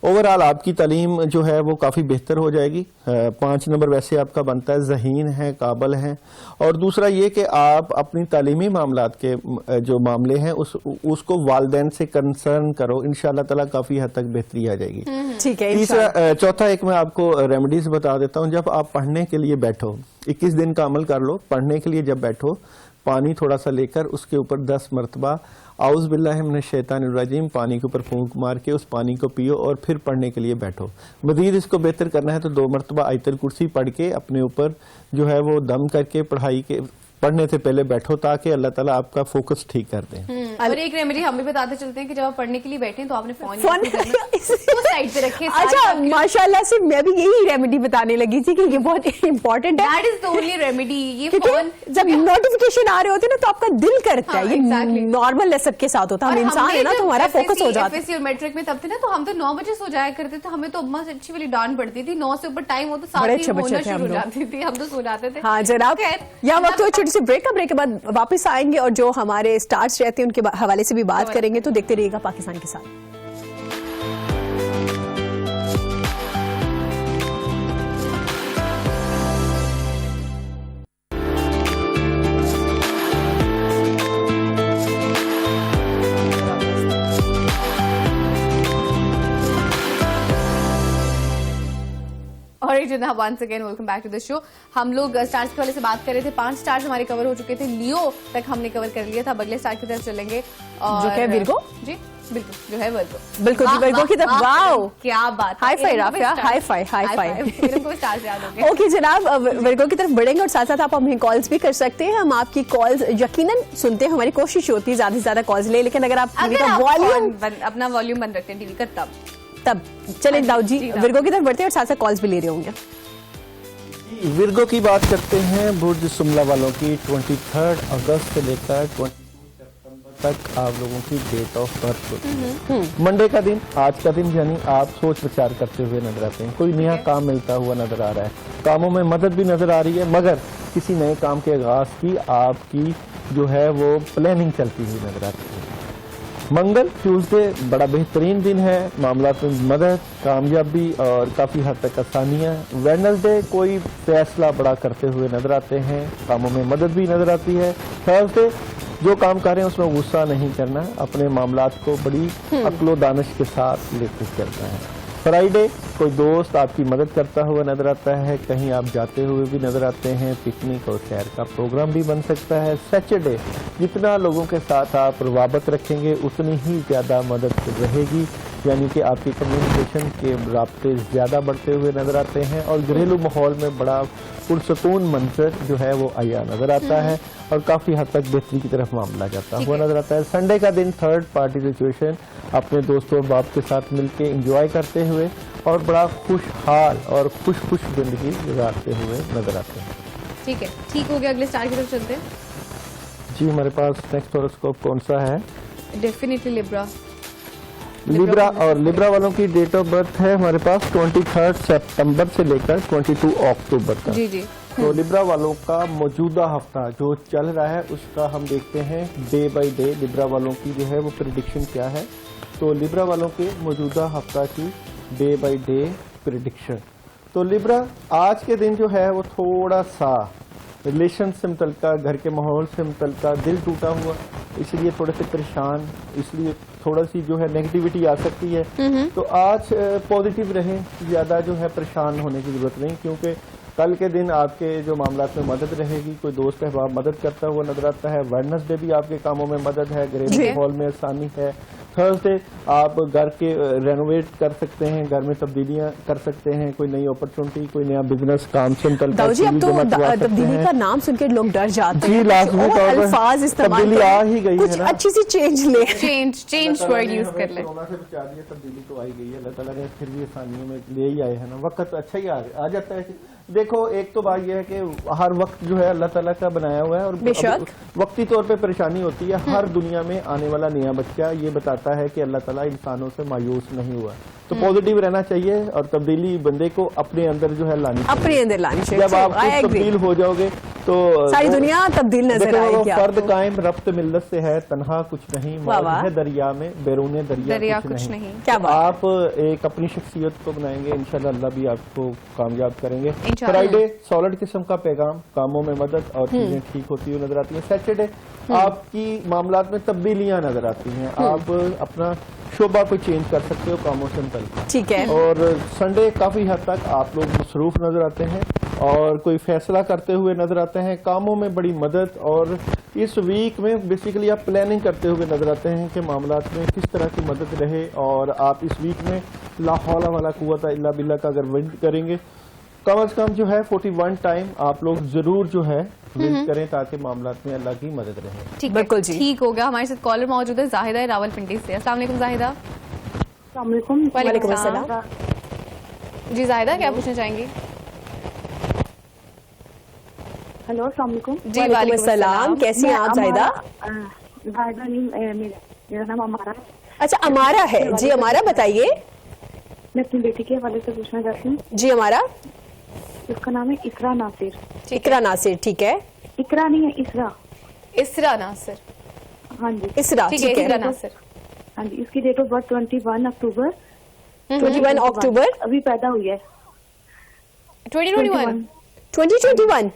ओवरऑल आपकी तालीम जो है वो काफी बेहतर हो जाएगी। 5 नंबर वैसे आपका बनता है, ज़हीन है, काबल है। और दूसरा ये कि आप अपनी तालीमी मामलात के जो मामले हैं उसको वालिदैन से कंसर्न करो, इंशाअल्लाह ताला काफी हद तक बेहतरी आ जाएगी।
ठीक है।
तीसरा चौथा एक मैं आपको रेमेडीज बता देता हूँ। जब आप पढ़ने के लिए बैठो, 21 दिन का अमल कर लो। पढ़ने के लिए जब बैठो, पानी थोड़ा सा लेकर उसके ऊपर 10 मरतबा आउज़ बिल्लाहि मिनश शैतानिर रजीम पानी के ऊपर फूंक मार के उस पानी को पियो और फिर पढ़ने के लिए बैठो। मजीद इसको बेहतर करना है तो 2 मरतबा आयतुल कुर्सी पढ़ के अपने ऊपर जो है वो दम करके पढ़ने से पहले बैठो, ताकि अल्लाह ताला आपका फोकस ठीक कर दे।
और एक रेमेडी हम भी बताते चलते हैं कि जब आप पढ़ने के लिए बैठे तो आपने फोन
साइड
पे रखे।
अच्छा माशाल्लाह से मैं भी यही रेमेडी बताने लगी थी कि ये बहुत इम्पोर्टेंट है।
That is the only remedy. ये
क्योंकि
फोन
जब नोटिफिकेशन आ रहे होते हैं ना तो आपका दिल करता
हाँ,
है, ये
exactly.
नॉर्मल है सबके साथ होता है। हम इंसान है ना तो हमारा फोकस हो जाता है।
FSC और मैट्रिक में तब थे ना तो हम तो 9 बजे सो जाया करते थे, हमें तो अम्मा से अच्छी वाली डांट पड़ती थी। 9 से ऊपर टाइम हो तो 7
अच्छे
होना
बच्चे थे
शुरू
हम
हो
लोग।
जाती थी, हम तो सो जाते थे।
हाँ जनाब, यहाँ वक्त हुआ छोटी सी ब्रेक का। ब्रेक के बाद वापस आएंगे और जो हमारे स्टार्स रहते हैं उनके हवाले से भी बात करेंगे, तो देखते रहिएगा पाकिस्तान के साथ। और
Jinnah once again welcome back to the show. हम लोग स्टार्स के वाले से बात कर रहे थे, 5 स्टार्स हमारे कवर हो चुके थे, लियो तक हमने कवर कर लिया था। अब अगले स्टार की तरफ चलेंगे और
जो है विर्गो।
जी बिल्कुल, जो है वर्गो।
बिल्कुल जी, वर्गो की तरफ। वाओ
क्या बात,
high five Rafia, high five
को स्टार्स याद हो गए।
ओके जनाब, वर्गो की तरफ बढ़ेंगे और साथ साथ आप हमें कॉल्स भी कर सकते हैं। हम आपकी कॉल्स यकीनन सुनते हैं, हमारी कोशिश होती है ज्यादा से ज्यादा कॉल्स ले, लेकिन अगर आप टीवी का वॉल्यूम
अपना वॉल्यूम बंद रखते हैं टीवी का
तब चलें दाऊद जी विर्गो की तरफ बढ़ते हैं और साथ साथ कॉल्स भी ले रहे होंगे।
विर्गो की बात करते हैं, बुर्ज सुमला वालों की 23 अगस्त से लेकर 22 सितंबर तक आप लोगों की डेट ऑफ बर्थ होती है। मंडे का दिन, आज का दिन, यानी आप सोच विचार करते हुए नजर आते हैं, कोई नया काम मिलता हुआ नजर आ रहा है, कामों में मदद भी नजर आ रही है, मगर किसी नए काम के आगाज की आपकी जो है वो प्लानिंग चलती हुई नजर आती है। मंगल ट्यूसडे बड़ा बेहतरीन दिन है, मामला में मदद, कामयाबी और काफी हद तक आसानियां। वेडनेसडे कोई फैसला बड़ा करते हुए नजर आते हैं, कामों में मदद भी नजर आती है। थर्सडे जो काम कर रहे हैं उसमें गुस्सा नहीं करना, अपने मामलात को बड़ी अक्लो दानिश के साथ लेकर चलना है। फ्राइडे कोई दोस्त आपकी मदद करता हुआ नजर आता है, कहीं आप जाते हुए भी नजर आते हैं, पिकनिक और सैर का प्रोग्राम भी बन सकता है। सैटरडे जितना लोगों के साथ आप रवाबत रखेंगे उतनी ही ज्यादा मदद रहेगी, यानी कि आपकी कम्युनिकेशन के राब्ते ज्यादा बढ़ते हुए नजर आते हैं और घरेलू माहौल में बड़ा पुरसकून मंजर जो है वो आया नजर आता है और काफी हद तक बेहतरी की तरफ मामला जाता हुआ नजर आता है। संडे का दिन थर्ड पार्टी सिचुएशन, अपने दोस्तों और बाप के साथ मिलकर एंजॉय करते हुए और बड़ा खुशहाल और खुश जिंदगी गुजारते हुए नजर आते हैं।
ठीक है, ठीक हो गया, अगले स्टार की तरफ चलते हैं।
जी हमारे पास नेक्स्ट हॉरोस्कोप कौन सा है?
Definitely Libra.
लिब्रा, और लिब्रा वालों की डेट ऑफ बर्थ है हमारे पास 23 सितंबर से लेकर 22 अक्टूबर तक।
जी जी।
तो लिब्रा वालों का मौजूदा हफ्ता जो चल रहा है उसका हम देखते हैं डे बाय डे लिब्रा वालों की जो है वो प्रिडिक्शन क्या है। तो लिब्रा वालों के मौजूदा हफ्ता की डे बाय डे प्रिडिक्शन। तो लिब्रा आज के दिन जो है वो थोड़ा सा रिलेशन से मुतल्लिका, घर के माहौल से मुतल्लिका, दिल टूटा हुआ, इसलिए थोड़े से परेशान, इसलिए थोड़ा सी जो है नेगेटिविटी आ सकती है। तो आज पॉजिटिव रहें, ज्यादा जो है परेशान होने की जरूरत नहीं, क्योंकि कल के दिन आपके जो मामलात में मदद रहेगी, कोई दोस्त अहबाब मदद करता हुआ नजर आता है। वेडनेसडे भी आपके कामों में मदद है, घरेलू माहौल में आसानी है। थर्सडे आप घर के रेनोवेट कर सकते हैं, घर में तब्दीलियां कर सकते हैं, कोई नई अपॉर्चुनिटी, कोई नया बिजनेस काम से
दाऊद जी अब तो तब्दीली का नाम सुनकर लोग डर जाते हैं,
लाजमी तौर पर
अल्फाज इस्तेमाल
तब्दीली आ ही गई
कुछ
है ना,
अच्छी सी चेंज ले,
चेंज वर्ड यूज कर ले।
कोरोना से बचा दिया, तब्दीली तो आई गई है, अल्लाह ताला ने फिर भी आसानियों में ले ही आए हैं ना, वक्त अच्छा ही आ जाता है। देखो एक तो बात यह है कि हर वक्त जो है अल्लाह ताला का बनाया हुआ है और वक्ती तौर पे परेशानी होती है। हर दुनिया में आने वाला नया बच्चा ये बताता है कि अल्लाह ताला इंसानों से मायूस नहीं हुआ, तो पॉजिटिव रहना चाहिए और तब्दीली बंदे को अपने अंदर जो है लानी चाहिए,
अपने अंदर लानी चाहिए।
जब आप तब्दील हो जाओगे तो
सारी दुनिया तब्दील नजर आएगी।
फर्द कायम रब्त मिल्लत से है, तनहा कुछ नहीं, मौज है दरिया में, बैरूने दरिया कुछ नहीं।
क्या
आप एक अपनी शख्सियत को बनाएंगे, इंशाल्लाह अल्लाह भी आपको कामयाब करेंगे। फ्राइडे सॉलिड किस्म का पैगाम, कामों में मदद और चीजें ठीक होती हुई नजर आती हैं। सैटरडे आपकी मामलात में तब्दीलियां नजर आती हैं, आप अपना शोबा को चेंज कर सकते हो कामों से मुतल्लिक।
ठीक है।
और संडे काफी हद तक आप लोग मसरूफ नजर आते हैं और कोई फैसला करते हुए नजर आते हैं, कामों में बड़ी मदद, और इस वीक में बेसिकली आप प्लानिंग करते हुए नजर आते हैं कि मामलात में किस तरह की मदद रहे। और आप इस वीक में ला हौला वला कुव्वता इल्ला बिल्लाह का अगर विज़िट करेंगे, कम अज कम जो है 41 टाइम आप लोग जरूर जो है विज़िट करें ताकि मामलात में अल्लाह की मदद रहे।
ठीक बिल्कुल जी, ठीक हो गया। हमारे साथ कॉलर मौजूद है जाहिदा रावलपिंडी से। अस्सलाम वालेकुम जाहिदा।
वालेकुम
अस्सलाम
जी जाहिदा, क्या पूछना चाहेंगी?
हेलो अस्सलाम वालेकुम।
जी वालेकुम अस्सलाम,
कैसी हैं आप जाहिदा?
जाहिदा नहीं, मेरा नाम अमारा है।
अच्छा अमारा है जी, अमारा बताइए।
मैं अपनी बेटी के हवाले से पूछना चाहती हूँ।
जी अमारा,
उसका नाम है इकरा नासिर।
इकरा नासिर, ठीक है।
इकरा नहीं है, इसरा।
इसरा नासिर,
हाँ जी
इसरा,
ठीक है, इसरा नासिर।
हाँ जी, इसकी डेट ऑफ बर्थ 21 अक्टूबर
21 अक्टूबर
अभी पैदा हुई है।
2021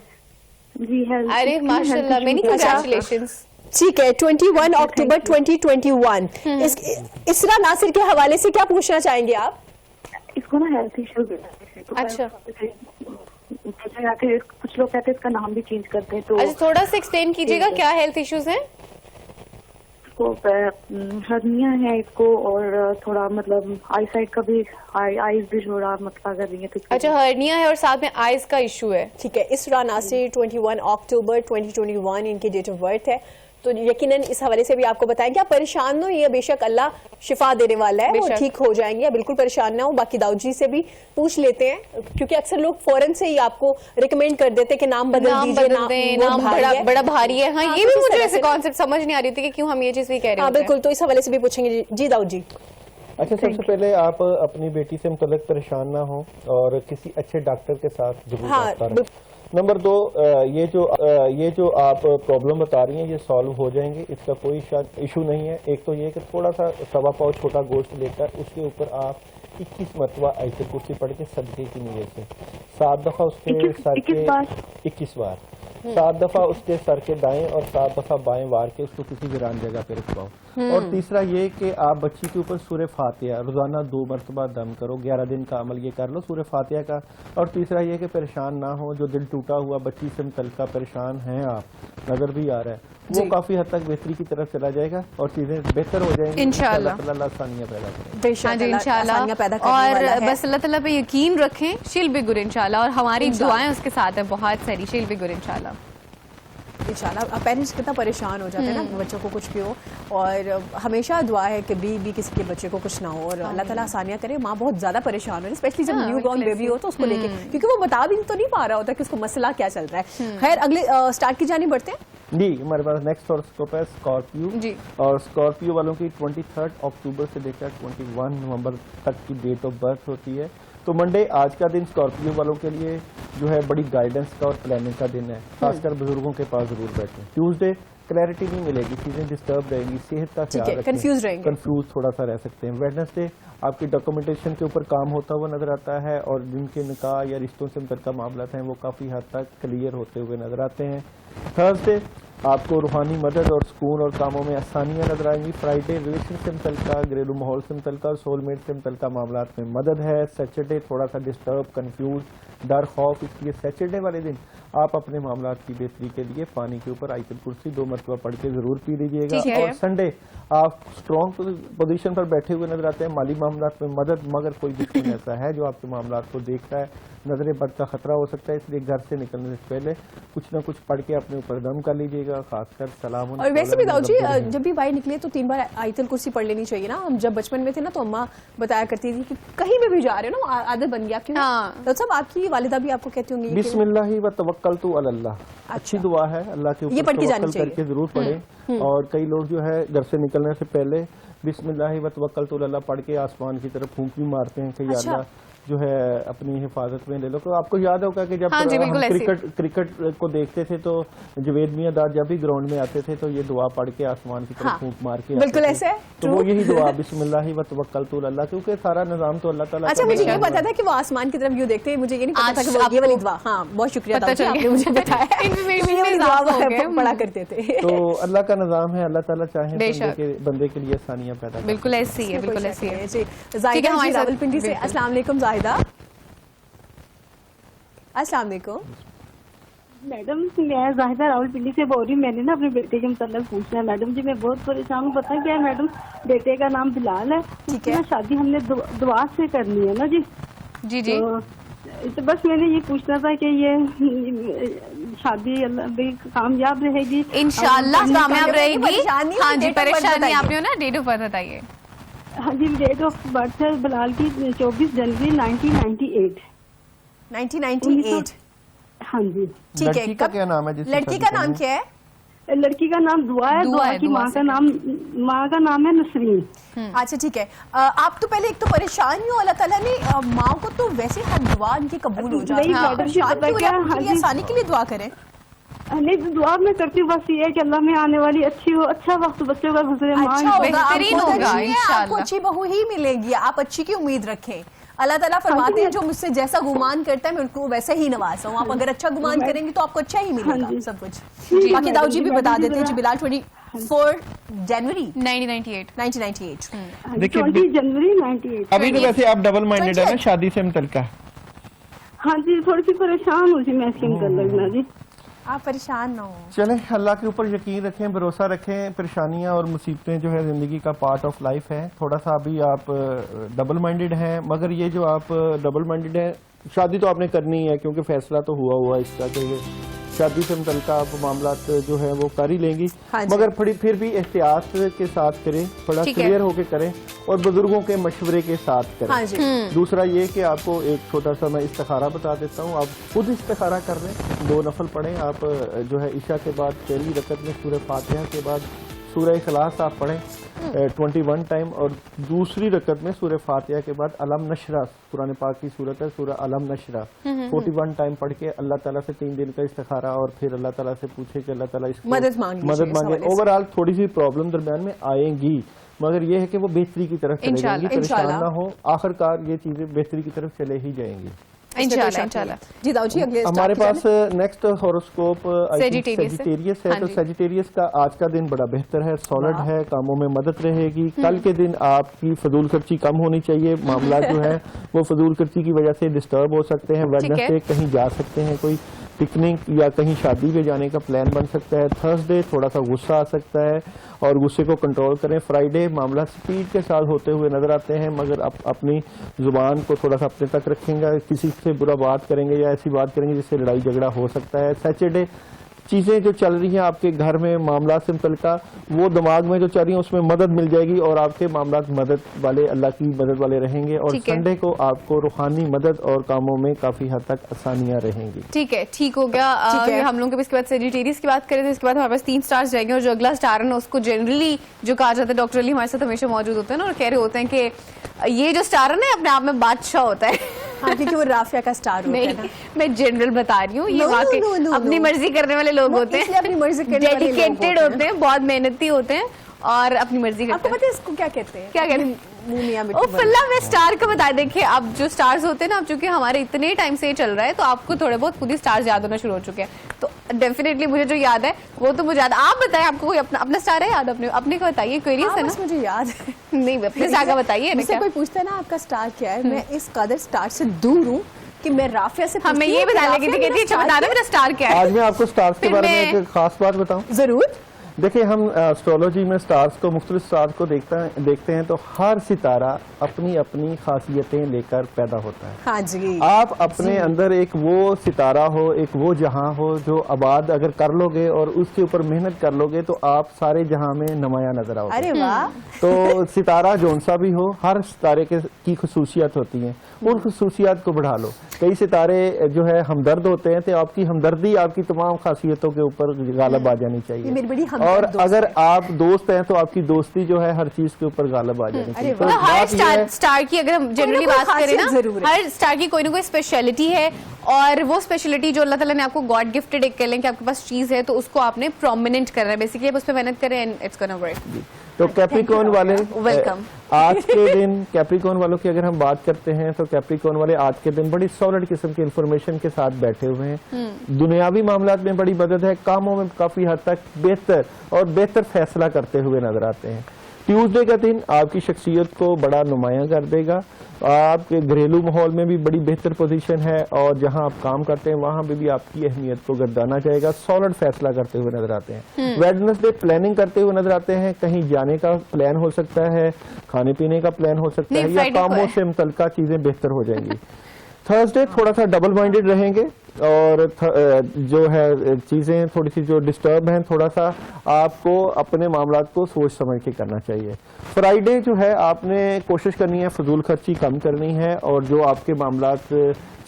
जी है।
अरे माशाल्लाह, मेनी कांग्रेचुलेशंस।
ठीक है, 21 अक्टूबर 2021। इसरा नासिर के हवाले से क्या पूछना चाहेंगे आप?
इसको ना हेल्थ इश्यूज।
अच्छा।
या फिर कुछ लोग कहते हैं इसका नाम भी चेंज करते हैं, तो
अच्छा, थोड़ा सा एक्सप्लेन कीजिएगा क्या हेल्थ इश्यूज हैं?
इसको हर्निया है इसको, और थोड़ा मतलब आई साइड का भी, आईज भी थोड़ा मसला कर रही है। तो
अच्छा, हर्निया है और साथ में आइज का इशू है।
ठीक है, इसरा नासिर 21 अक्टूबर 2021 इनकी डेट ऑफ बर्थ है। तो यकीनन इस हवाले से भी आपको बताएंगे, आप परेशान हो, ये बेशक अल्लाह शिफा देने वाला है, वो ठीक हो जाएंगे, बिल्कुल परेशान ना हो। बाकी दाऊद जी से भी पूछ लेते हैं, क्योंकि अक्सर लोग फौरन से ही आपको रिकमेंड कर देते हैं कि नाम बदल दीजिए,
नाम बड़ा भारी है। हाँ, ये भी मुझे ऐसे कॉन्सेप्ट समझ नहीं आ रही थी कि क्यों हम ये चीज भी कह रहे हैं।
हाँ बिल्कुल, तो इस हवाले से भी पूछेंगे। जी दाऊद जी।
अच्छा, सबसे पहले आप अपनी बेटी से मुतल्लिक परेशान ना हो और किसी अच्छे डॉक्टर के साथ जरूर रब्ता रखें। नंबर 2, ये जो आप प्रॉब्लम बता रही हैं ये सॉल्व हो जाएंगे, इसका कोई इशू नहीं है। एक तो ये कि थोड़ा सा 1.25 पाव छोटा गोश्त लेकर उसके ऊपर आप 21 मरतबा आयतुल कुर्सी पढ़ के सदके की नीयत से 7 दफा उसके सर के 21 बार 7 दफा उसके सर के दाएं और 7 दफा बाएं वार के उसको किसी वीरान जगह पे रखवाओ। और तीसरा ये कि आप बच्ची के ऊपर सूरह फातिहा रोजाना 2 मरतबा दम करो, 11 दिन का अमल ये कर लो सूरह फातिहा का। और तीसरा ये कि परेशान ना हो, जो दिल टूटा हुआ बच्ची से मुतल्लिका परेशान हैं आप, नजर भी आ रहा है, वो काफी हद तक बेहतरी की तरफ चला जाएगा और चीजें बेहतर हो जाएंगी इंशाअल्लाह। अल्लाह आसानियां पैदा करें
इंशाअल्लाह, और बस अल्लाह ताला पे यकीन रखें, शील बी गुड इंशाअल्लाह, और हमारी दुआएं उसके साथ है बहुत सारी, शील बी गुड इंशाअल्लाह।
पेरेंट्स कितना परेशान हो जाते हैं ना, बच्चों को कुछ भी हो, और हमेशा दुआ है कि भी किसी के बच्चे को कुछ ना हो और अल्लाह ताला आसानियां करे। माँ बहुत ज्यादा परेशान हो, स्पेशली जब न्यू बॉर्न बेबी हो तो उसको लेके, क्योंकि वो बता भी तो नहीं पा रहा होता कि उसको मसला क्या चल रहा है। खैर, अगले स्टार्ट की जानी बढ़ते हैं
जी। हमारे पास नेक्स्ट हॉरोस्कोप है स्कॉर्पियो जी, और स्कॉर्पियो वालों की 23 अक्टूबर से लेकर 21 नवंबर तक की डेट ऑफ बर्थ होती है। तो मंडे आज का दिन स्कॉर्पियो वालों के लिए जो है बड़ी गाइडेंस का और प्लानिंग का दिन है, खासकर बुजुर्गों के पास जरूर बैठें। ट्यूसडे क्लैरिटी नहीं मिलेगी, चीजें डिस्टर्ब रहेंगी, सेहत का ख्याल रखें, कंफ्यूज थोड़ा सा रह सकते हैं। वेडनेसडे आपकी डॉक्यूमेंटेशन के ऊपर काम होता हुआ नजर आता है और जिनके निकाह या रिश्तों से मुतल्लिका मामला हैं वो काफी हद तक क्लियर होते हुए नजर आते हैं। थर्सडे आपको रूहानी मदद और सुकून और कामों में आसानियां नजर आएंगी। फ्राइडे रिलेशन से मुतल्लिका, घरेलू माहौल से मुतल्लिका और सोलमेट से मुतल्लिका मामलात में मदद है। सैटरडे थोड़ा सा डिस्टर्ब, कंफ्यूज, डर, खौफ, इसलिए सैटरडे वाले दिन आप अपने मामलात की बेहतरी के लिए पानी के ऊपर आयतुल कुर्सी 2 मरतबा पढ़ के जरूर पी लीजिएगा। और संडे आप स्ट्रॉन्ग पोजीशन पर बैठे हुए नजर आते हैं, माली मामलात में मदद, मगर कोई दुश्मन ऐसा है जो आपके मामलात को देखता है, नजर बद का खतरा हो सकता है, इसलिए घर से निकलने से पहले कुछ न कुछ पढ़ के अपने ऊपर दम कर लीजिएगा, खासकर सलाम।
और वैसे भी दाऊद जी, जब भी बाहर निकले तो 3 बार आयतुल कुर्सी पढ़ लेनी चाहिए ना। हम जब बचपन में थे ना तो अम्मा बताया करती थी कि कहीं में भी जा रहे हो ना, आदत बन गया आपकी। तो सब आपकी वालिदा भी आपको कहती होंगी
बिस्मिल्लाह व तवक्कलतु अल्लाह, अच्छी दुआ है, अल्लाह के ऊपर तवक्कल करके जरूर पढ़ें। और कई लोग जो है घर से निकलने से पहले बिस्मिल्लाह व तवक्कलतु अल्लाह पढ़ के आसमान की तरफ फूंक भी मारते हैं कि अल्लाह जो है अपनी हिफाजत में ले लो। तो आपको याद होगा कि जब हम क्रिकेट को देखते थे तो जवेद मियां दाद जब भी ग्राउंड में आते थे तो ये दुआ पढ़ के आसमान की तरफ फूंक मार के
बिल्कुल ऐसे,
तो वो यही दुआ बिस्मिल्लाह व तवक्कलतु अल्लाह, क्योंकि सारा निजाम तो अल्लाह ताला।
अच्छा, मुझे ये पता था कि वो आसमान की तरफ यूं देखते हैं, मुझे ये नहीं पता था कि वो ये वाली दुआ। हाँ, बहुत शुक्रिया दाऊद जी, आपने मुझे बताया, पढ़ा करते थे।
तो अल्लाह का निजाम है, अल्लाह ताला चाहे बंदे के लिए आसानियां पैदा।
बिल्कुल ऐसी है, बिल्कुल ऐसी है।
जाहिदा जी रावलपिंडी से, अस्सलाम वालेकुम जाहिदा। अस्सलाम वालेकुम
मैडम, मैं जाहिदा रावलपिंडी से बोल रही हूँ। मैंने ना अपने बेटे के मतलब पूछना है मैडम जी, मैं बहुत परेशान हूँ। पता क्या है मैडम, बेटे का नाम बिलाल है, ठीक है, शादी हमने दुआ से करनी है ना जी।
जी जी,
तो बस मैंने ये पूछना था कि ये शादी कामयाब रहेगी
इंशाल्लाह, कामयाब रहेगी। हाँ जी, परेशानी आपने ना डेट ऑफ बर्थ बताइए।
हाँ जी, डेट ऑफ बर्थ है बिलाल की 24 जनवरी 1998।
1998।
हाँ जी,
ठीक है।
लड़की का क्या नाम है?
लड़की का नाम क्या है?
लड़की का नाम दुआ है, दुआ की माँ का नाम है नसरीन।
अच्छा ठीक है। आप तो पहले एक तो परेशान ही हो, अल्लाह ताला ने माँ को तो वैसे हर दुआ उनकी कबूल हो जाती है, आसानी के लिए दुआ करें।
नहीं, दुआ मैं करती हूँ, बस ये है कि अल्लाह में आने वाली अच्छी हो, अच्छा वक्त बच्चों का गुजरे,
आपको अच्छी बहू ही मिलेगी, आप अच्छी की उम्मीद रखें। अल्लाह ताला फरमाते हैं जो मुझसे जैसा गुमान करता है मैं उनको वैसे ही नवाजता हूँ। आप अगर अच्छा गुमान करेंगे तो आपको अच्छा ही मिलेगा सब कुछ। बाकी दाऊद जी भी बता देते हैं जी, बिलाल 24 जनवरी 1998।
देखिए 20 जनवरी 98।
अभी तो वैसे आप डबल माइंडेड है ना शादी से मुतल्लिका?
हाँ जी, थोड़ी सी परेशान हूँ जी मैं इसके मतलब ना जी।
आप परेशान ना हो।
चलें, अल्लाह के ऊपर यकीन रखें, भरोसा रखें। परेशानियां और मुसीबतें जो है ज़िंदगी का पार्ट ऑफ लाइफ है। थोड़ा सा अभी आप डबल माइंडेड हैं, मगर ये जो आप डबल माइंडेड हैं, शादी तो आपने करनी है क्योंकि फैसला तो हुआ इसका कि ये शादी से मुतल्लिका आप मामला जो है वो कर ही लेंगी।
हाँ जी।
मगर फिर भी एहतियात के साथ करें, थोड़ा
ठीक है।
क्लियर होके करें और बुजुर्गों के मशवरे के साथ करें।
हाँ जी।
दूसरा ये कि आपको एक छोटा सा मैं इस्तिखारा बता देता हूँ, आप खुद इस्तिखारा कर लें, 2 नफल पढ़ें। आप जो है ईशा के बाद पहली रकत में सूरह फातिहा के बाद सूरह इखलास आप पढ़ें 21 टाइम, और दूसरी रकत में सूरह फातिहा के बाद अलम नशरा, कुरान पाक की सूरत है सूरह अलम नशरा, 41 टाइम पढ़ के अल्लाह ताला से 3 दिन का इस्तिखारा और फिर अल्लाह ताला से पूछे कि अल्लाह ताला इसको
मदद मांगे इस हवाले से।
ओवरऑल थोड़ी सी प्रॉब्लम दरमियान में आएंगी, मगर ये है कि वो बेहतरी की तरफ चले जाएंगी, परेशान ना हो, आखिरकार ये चीजें बेहतरी की तरफ चले ही जाएंगी।
इंशाल्लाह।
जी दाऊद जी, अगले
हमारे
स्टार्ट
पास नेक्स्ट हॉरोस्कोप
Sagittarius
सेजिटेरियस
है।
है।
हाँ
तो
जी।
सेजिटेरियस का आज का दिन बड़ा बेहतर है, सॉलिड है, कामों में मदद रहेगी। कल के दिन आपकी फजूल खर्ची कम होनी चाहिए, मामला जो है वो फजूल खर्ची की वजह से डिस्टर्ब हो सकते हैं। वेडनेसडे कहीं जा सकते हैं, कोई पिकनिक या कहीं शादी पे जाने का प्लान बन सकता है। थर्सडे थोड़ा सा गुस्सा आ सकता है और गुस्से को कंट्रोल करें। फ्राइडे मामला स्पीड के साथ होते हुए नजर आते हैं, मगर अपनी जुबान को थोड़ा सा अपने तक रखेंगे, किसी से बुरा बात करेंगे या ऐसी बात करेंगे जिससे लड़ाई झगड़ा हो सकता है। सैटरडे चीजें जो चल रही हैं आपके घर में मामला से मुतल्लिका, वो दिमाग में जो चल रही हैं उसमें मदद मिल जाएगी और आपके मामला मदद वाले, अल्लाह की मदद वाले रहेंगे। और
ठीक है।
संडे को आपको रूहानी मदद और कामों में काफी हद तक आसानियां रहेंगी।
ठीक है, ठीक हो गया।
ठीक है।
हम लोगों के इसके बाद सेजिटेरियस की बात करें तो इसके बाद हमारे पास 3 स्टार्स जाएंगे और जो अगला स्टार है ना उसको जनरली जो कहा जाता है, डॉक्टर अली हमारे साथ हमेशा मौजूद होते हैं ना और कह रहे होते हैं कि ये जो स्टार है ना अपने आप में बादशाह होता है।
हाँ, क्योंकि वो राफिया का स्टार होता है
नहीं,
ना।
मैं जनरल बता रही हूँ, ये
No,
वाकई
no, no,
अपनी
no.
मर्जी करने वाले लोग
वो
होते
इसलिए
हैं,
अपनी मर्जी करने वाले लोग
डेडिकेटेड
होते
होते हैं, बहुत मेहनती होते हैं और अपनी मर्जी
आपको
करते हैं।
पता है इसको क्या कहते हैं?
क्या कहते हैं?
मुंह मियां
ओ
मिट्टी
फल्ला, मैं स्टार का बता। देखिए अब जो स्टार्स होते हैं ना, अब चूंकि हमारे इतने टाइम से ये चल रहा है तो आपको थोड़े बहुत खुद ही स्टार्स याद होना शुरू हो चुके हैं, तो डेफिनेटली मुझे जो याद है वो तो मुझे याद। आप बताएं, आपको कोई अपना स्टार है याद? अपने को बताइए, क्वेरीज
हाँ,
है ना?
बस मुझे याद है।
नहीं, अपने स्टार का बताइए ना।
मुझसे
क्या
कोई पूछता है ना आपका स्टार क्या है, मैं इस कदर स्टार से दूर हूँ कि मैं राफिया से
हमें
पूछती
ये
हूँ कि
बताने
राफिया
की
मेरा
थी,
स्टार
बताना
क्या
मेरा स्टार क्या है।
आज मैं आपको स्टार्स के
फिर
बारे में
मैं-
एक खास बात बताऊं।
है? जरूर।
देखिए, हम एस्ट्रोलॉजी में स्टार्स को, मुख्तलिफ स्टार्स को देखते हैं तो हर सितारा अपनी अपनी खासियतें लेकर पैदा होता है।
हाँ जी।
आप अपने अंदर एक वो सितारा हो, एक वो जहां हो जो आबाद अगर कर लोगे और उसके ऊपर मेहनत कर लोगे तो आप सारे जहां में नुमाया नजर आओगे।
अरे वाह।
तो सितारा जौन सा भी हो, हर सितारे की खसूसियत होती है, उन खसूसियात को बढ़ा लो। कई सितारे जो है हमदर्द होते हैं तो आपकी हमदर्दी आपकी तमाम खासियतों के ऊपर गालिब आ जानी
ये मेरी बड़ी
चाहिए।
हमदर्द
और
दोस्त
अगर
है।
आप दोस्त हैं तो आपकी दोस्ती जो है हर चीज के ऊपर गालिब आ जानी चाहिए। तो
मतलब हर
बात ये है-
स्टार की अगर हम जनरली
कोई
बात करें
खासियत जरूर
ना,
है।
हर स्टार की कोई ना कोई स्पेशलिटी है और वो स्पेशलिटी जो अल्लाह ताला ने आपको गॉड गिफ्टेड एक कह लें कि आपके पास चीज है तो उसको आपने प्रोमिनेंट करना है। बेसिकली आप उस पर मेहनत करें एंड इट्स गोना वर्क।
तो कैप्रिकॉर्न वाले
Welcome.
आज के दिन कैप्रिकॉर्न वालों की अगर हम बात करते हैं तो कैप्रिकॉर्न वाले आज के दिन बड़ी सॉलिड किस्म की इंफॉर्मेशन के साथ बैठे हुए हैं। दुनियावी मामलात में बड़ी मदद है, कामों में काफी हद तक बेहतर और बेहतर फैसला करते हुए नजर आते हैं। ट्यूसडे का दिन आपकी शख्सियत को बड़ा नुमाया कर देगा। आपके घरेलू माहौल में भी बड़ी बेहतर पोजीशन है और जहां आप काम करते हैं वहां पे भी आपकी अहमियत को गर्दाना जाएगा। सॉलिड फैसला करते हुए नजर आते हैं। वेडनेसडे प्लानिंग करते हुए नजर आते हैं, कहीं जाने का प्लान हो सकता है, खाने पीने का प्लान हो सकता
नहीं,
है या
Friday को
कामों
है।
से मुतल्लिका चीजें बेहतर हो जाएंगी। थर्सडे थोड़ा सा डबल माइंडेड रहेंगे और जो है चीजें थोड़ी सी जो डिस्टर्ब हैं, थोड़ा सा आपको अपने मामलात को सोच समझ के करना चाहिए। फ्राइडे जो है आपने कोशिश करनी है फजूल खर्ची कम करनी है और जो आपके मामलात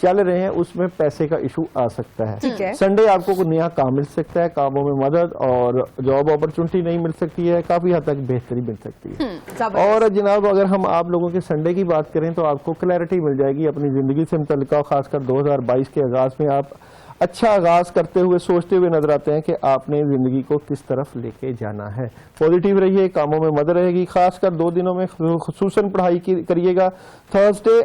चल रहे हैं उसमें पैसे का इशू आ सकता है।
ठीक है।
संडे आपको कोई नया काम मिल सकता है, कामों में मदद और जॉब अपॉर्चुनिटी नहीं मिल सकती है, काफी हद तक बेहतरी मिल सकती है।
जबरदस्त।
और जनाब अगर हम आप लोगों के संडे की बात करें तो आपको क्लैरिटी मिल जाएगी अपनी जिंदगी से मुतल्लिका, खासकर 2022 के आगाज में आप अच्छा आगाज करते हुए सोचते हुए नजर आते हैं कि आपने जिंदगी को किस तरफ लेके जाना है। पॉजिटिव रहिए, कामों में मदद रहेगी, खासकर 2 दिनों में खुसूसन पढ़ाई करिएगा। थर्सडे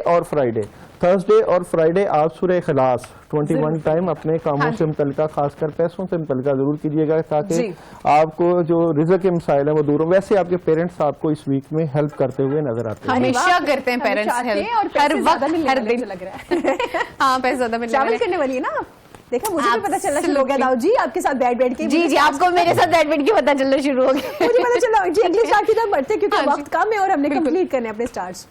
और फ्राइडे आप सूरह इखलास 21 टाइम अपने कामों से मुतल्लिका, खासकर पैसों से मुतल्लिका जरूर कीजिएगा, ताकि आपको जो रिज़्क़ के मसाइल है वो दूर हो। वैसे आपके पेरेंट्स आपको इस वीक में हेल्प करते हुए नजर आते हैं।
हमेशा करते हैं पेरेंट्स हेल्प, हर वक्त, हर दिन
लग रहा है।
हाँ, पैसे ज्यादा मिलने वाले
ट्रैवल करने वाली है ना आप? देखा, मुझे भी पता चलना शुरू हो गया दाऊ जी आपके साथ बैठ के।
जी, आपको मेरे साथ बैठ के पता चलना शुरू हो गया।
मुझे पता चला जी, अगले स्टार की तरफ बढ़ते क्योंकि
हाँ जी।
वक्त कम है और हमने कंप्लीट करने अपने स्टार्स।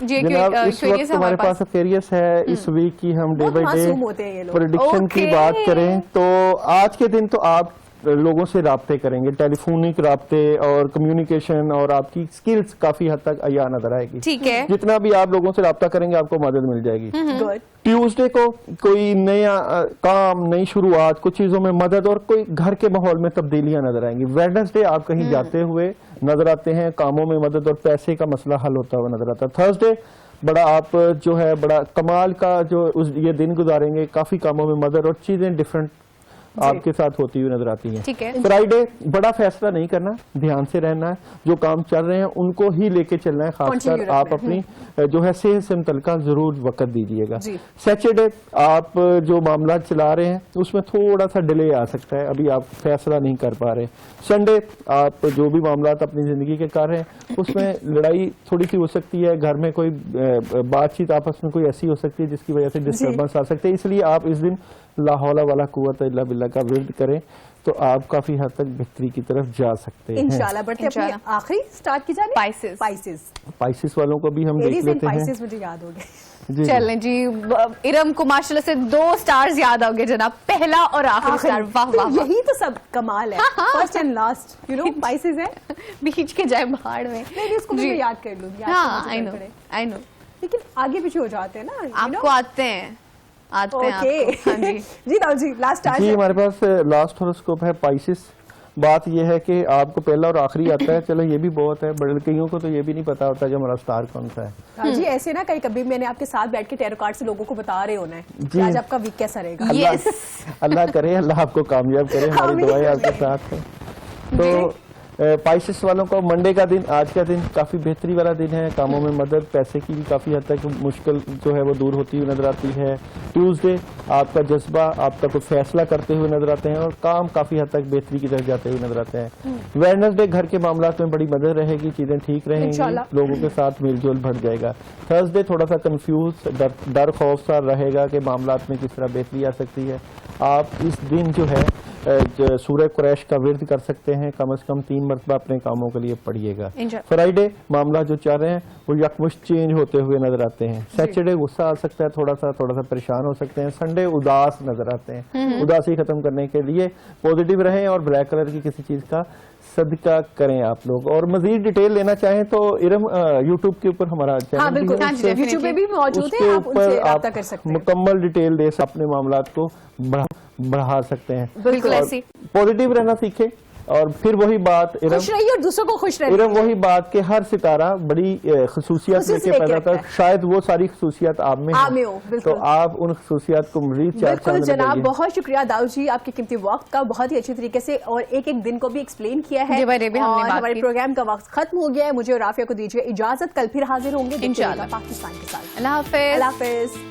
जी,
जनाब इस वक्त हमारे पास अफेरियस है। इस वीक की हम डे बाय
मासूम होते हैं ये
डे
लोग।
प्रेडिक्शन की
ओके।
बात करें तो आज के दिन तो आप लोगों से राब्ते करेंगे, टेलीफोनिक राब्ते और कम्युनिकेशन, और आपकी स्किल्स काफी हद तक अया नजर आएगी।
ठीक है।
जितना भी आप लोगों से राब्ता करेंगे आपको मदद मिल जाएगी।
गुड।
ट्यूसडे को कोई नया काम, नई शुरुआत, कुछ चीजों में मदद और कोई घर के माहौल में तब्दीलियां नजर आएंगी। वेडनेसडे आप कहीं जाते हुए नजर आते हैं, कामों में मदद और पैसे का मसला हल होता हुआ नजर आता है। थर्सडे बड़ा आप जो है बड़ा कमाल का जो ये दिन गुजारेंगे, काफी कामों में मदद और चीजें डिफरेंट आपके साथ होती हुई नजर आती हैं।
ठीक है।
फ्राइडे बड़ा फैसला नहीं करना, ध्यान से रहना है, जो काम चल रहे हैं उनको ही लेके चलना है, खासकर
Continue
आप
रखना
अपनी जो है सेहत से मुतल्लिका जरूर वक्त दीजिएगा।
जी।
सैटरडे आप जो मामला चला रहे हैं उसमें थोड़ा सा डिले आ सकता है, अभी आप फैसला नहीं कर पा रहे। संडे आप जो भी मामला अपनी जिंदगी के कर रहे हैं उसमें लड़ाई थोड़ी सी हो सकती है, घर में कोई बातचीत आपस में कोई ऐसी हो सकती है जिसकी वजह से डिस्टर्बेंस आ सकते हैं, इसलिए आप इस दिन ला हौला वाला कुव्वत इल्ला बिल्लाह का विर्द करें तो आप काफी हद तक बेहतरी की तरफ जा सकते हैं।
इंशाल्लाह। बढ़ते अपने
इंशाल्लाह।
आखिरी स्टार्ट की जाने
Pisces।
स्पाइसेस वालों को भी हम देख लेते हैं।
स्पाइसेस मुझे याद हो गए।
जी,
चलें जी, इरम को माशाल्लाह से 2 स्टार्स याद हो गए जनाब, पहला और आखिरी स्टार। वाह वाह वाह।
यही तो सब कमाल है, फर्स्ट एंड लास्ट स्पाइसेस है।
बीच के जाए पहाड़ में।
नहीं, इसको
जी।
मैं याद कर लूंगी।
हाँ, आई नो।
लेकिन आगे पीछे हो जाते हैं ना,
आपको आते हैं
ओके।
आपको। हाँ जी।
जी दाऊ जी, लास्ट स्टार
जी हमारे पास लास्ट हॉरोस्कोप है पाइसेस। बात यह है कि आपको पहला और आखिरी आता है, चलो ये भी बहुत है, बड़े कईयों को तो ये भी नहीं पता होता कि हमारा स्टार कौन सा है।
हाँ जी, ऐसे ना कहीं कभी मैंने आपके साथ बैठ के टैरो कार्ड से लोगों को बता रहे होना है कि
जी।
आज आपका वीक कैसा रहेगा।
यस।
अल्लाह करे, अल्लाह आपको कामयाब करे, हमारी
आमीन।
दुआएं आपके साथ है। तो पाइसेस वालों को मंडे का दिन, आज का दिन काफी बेहतरी वाला दिन है, कामों में मदद, पैसे की भी काफी हद तक मुश्किल जो है वो दूर होती हुई नजर आती है। ट्यूसडे आपका जज्बा, आपका कोई फैसला करते हुए नजर आते हैं और काम काफी हद तक बेहतरी की तरफ जाते हुए नजर आते हैं। वेडनेसडे घर के मामलात में बड़ी मदद रहेगी, चीजें ठीक रहेंगी,
इंशाल्लाह।
लोगों के साथ मेलजोल बढ़ जाएगा। थर्सडे थोड़ा सा कंफ्यूज, डर खौफ सा रहेगा कि मामलात में किस तरह बेहतरी आ सकती है। आप इस दिन जो है सूरह कुरैश का विर्द कर सकते हैं, कम से कम 3 मरतबा अपने कामों के लिए पढ़िएगा। फ्राइडे मामला जो चाह रहे हैं वो यकमुश्त चेंज होते हुए नजर आते हैं। सैटरडे गुस्सा आ सकता है, थोड़ा सा परेशान हो सकते हैं। संडे उदास नजर आते हैं। उदासी खत्म करने के लिए पॉजिटिव रहें और ब्लैक कलर की किसी चीज का सदका करें आप लोग। और मजीद डिटेल लेना चाहें तो इरम यूट्यूब के ऊपर हमारा
हाँ
चैनल भी
बिल्कुल,
है,
यूट्यूब पे भी मौजूद
उसके
है, आप उनसे
ऊपर
राब्ता
आप
कर सकते हैं।
मुकम्मल डिटेल दे अपने मामलात को बढ़ा सकते हैं।
बिल्कुल ऐसी।
पॉजिटिव रहना सीखें और फिर वही बात इरम,
खुश रहिए और दूसरों को खुश रहिए।
इरम वही बात कि हर सितारा बड़ी खसूसियत लेके पैदा होता है, शायद वो सारी खसूसियत आप में
आप में
हो,
हो, बिल्कुल।
तो आप उन खसूसियात को मजीद चार
बिल्कुल
चांद
जनाब,
लगाइए।
बहुत शुक्रिया दाऊ जी, आपके कीमती वक्त का बहुत ही अच्छी तरीके से और एक दिन को भी एक्सप्लेन किया है।
जी, बड़े भी हमने
और
बात
हमारे
की।
प्रोग्राम का वक्त खत्म हो गया है। मुझे और राफिया को दीजिए इजाजत, कल फिर हाजिर होंगे
इंशाल्लाह
पाकिस्तान के साथ।
अल्लाह हाफिज।
अल्लाह हाफिज।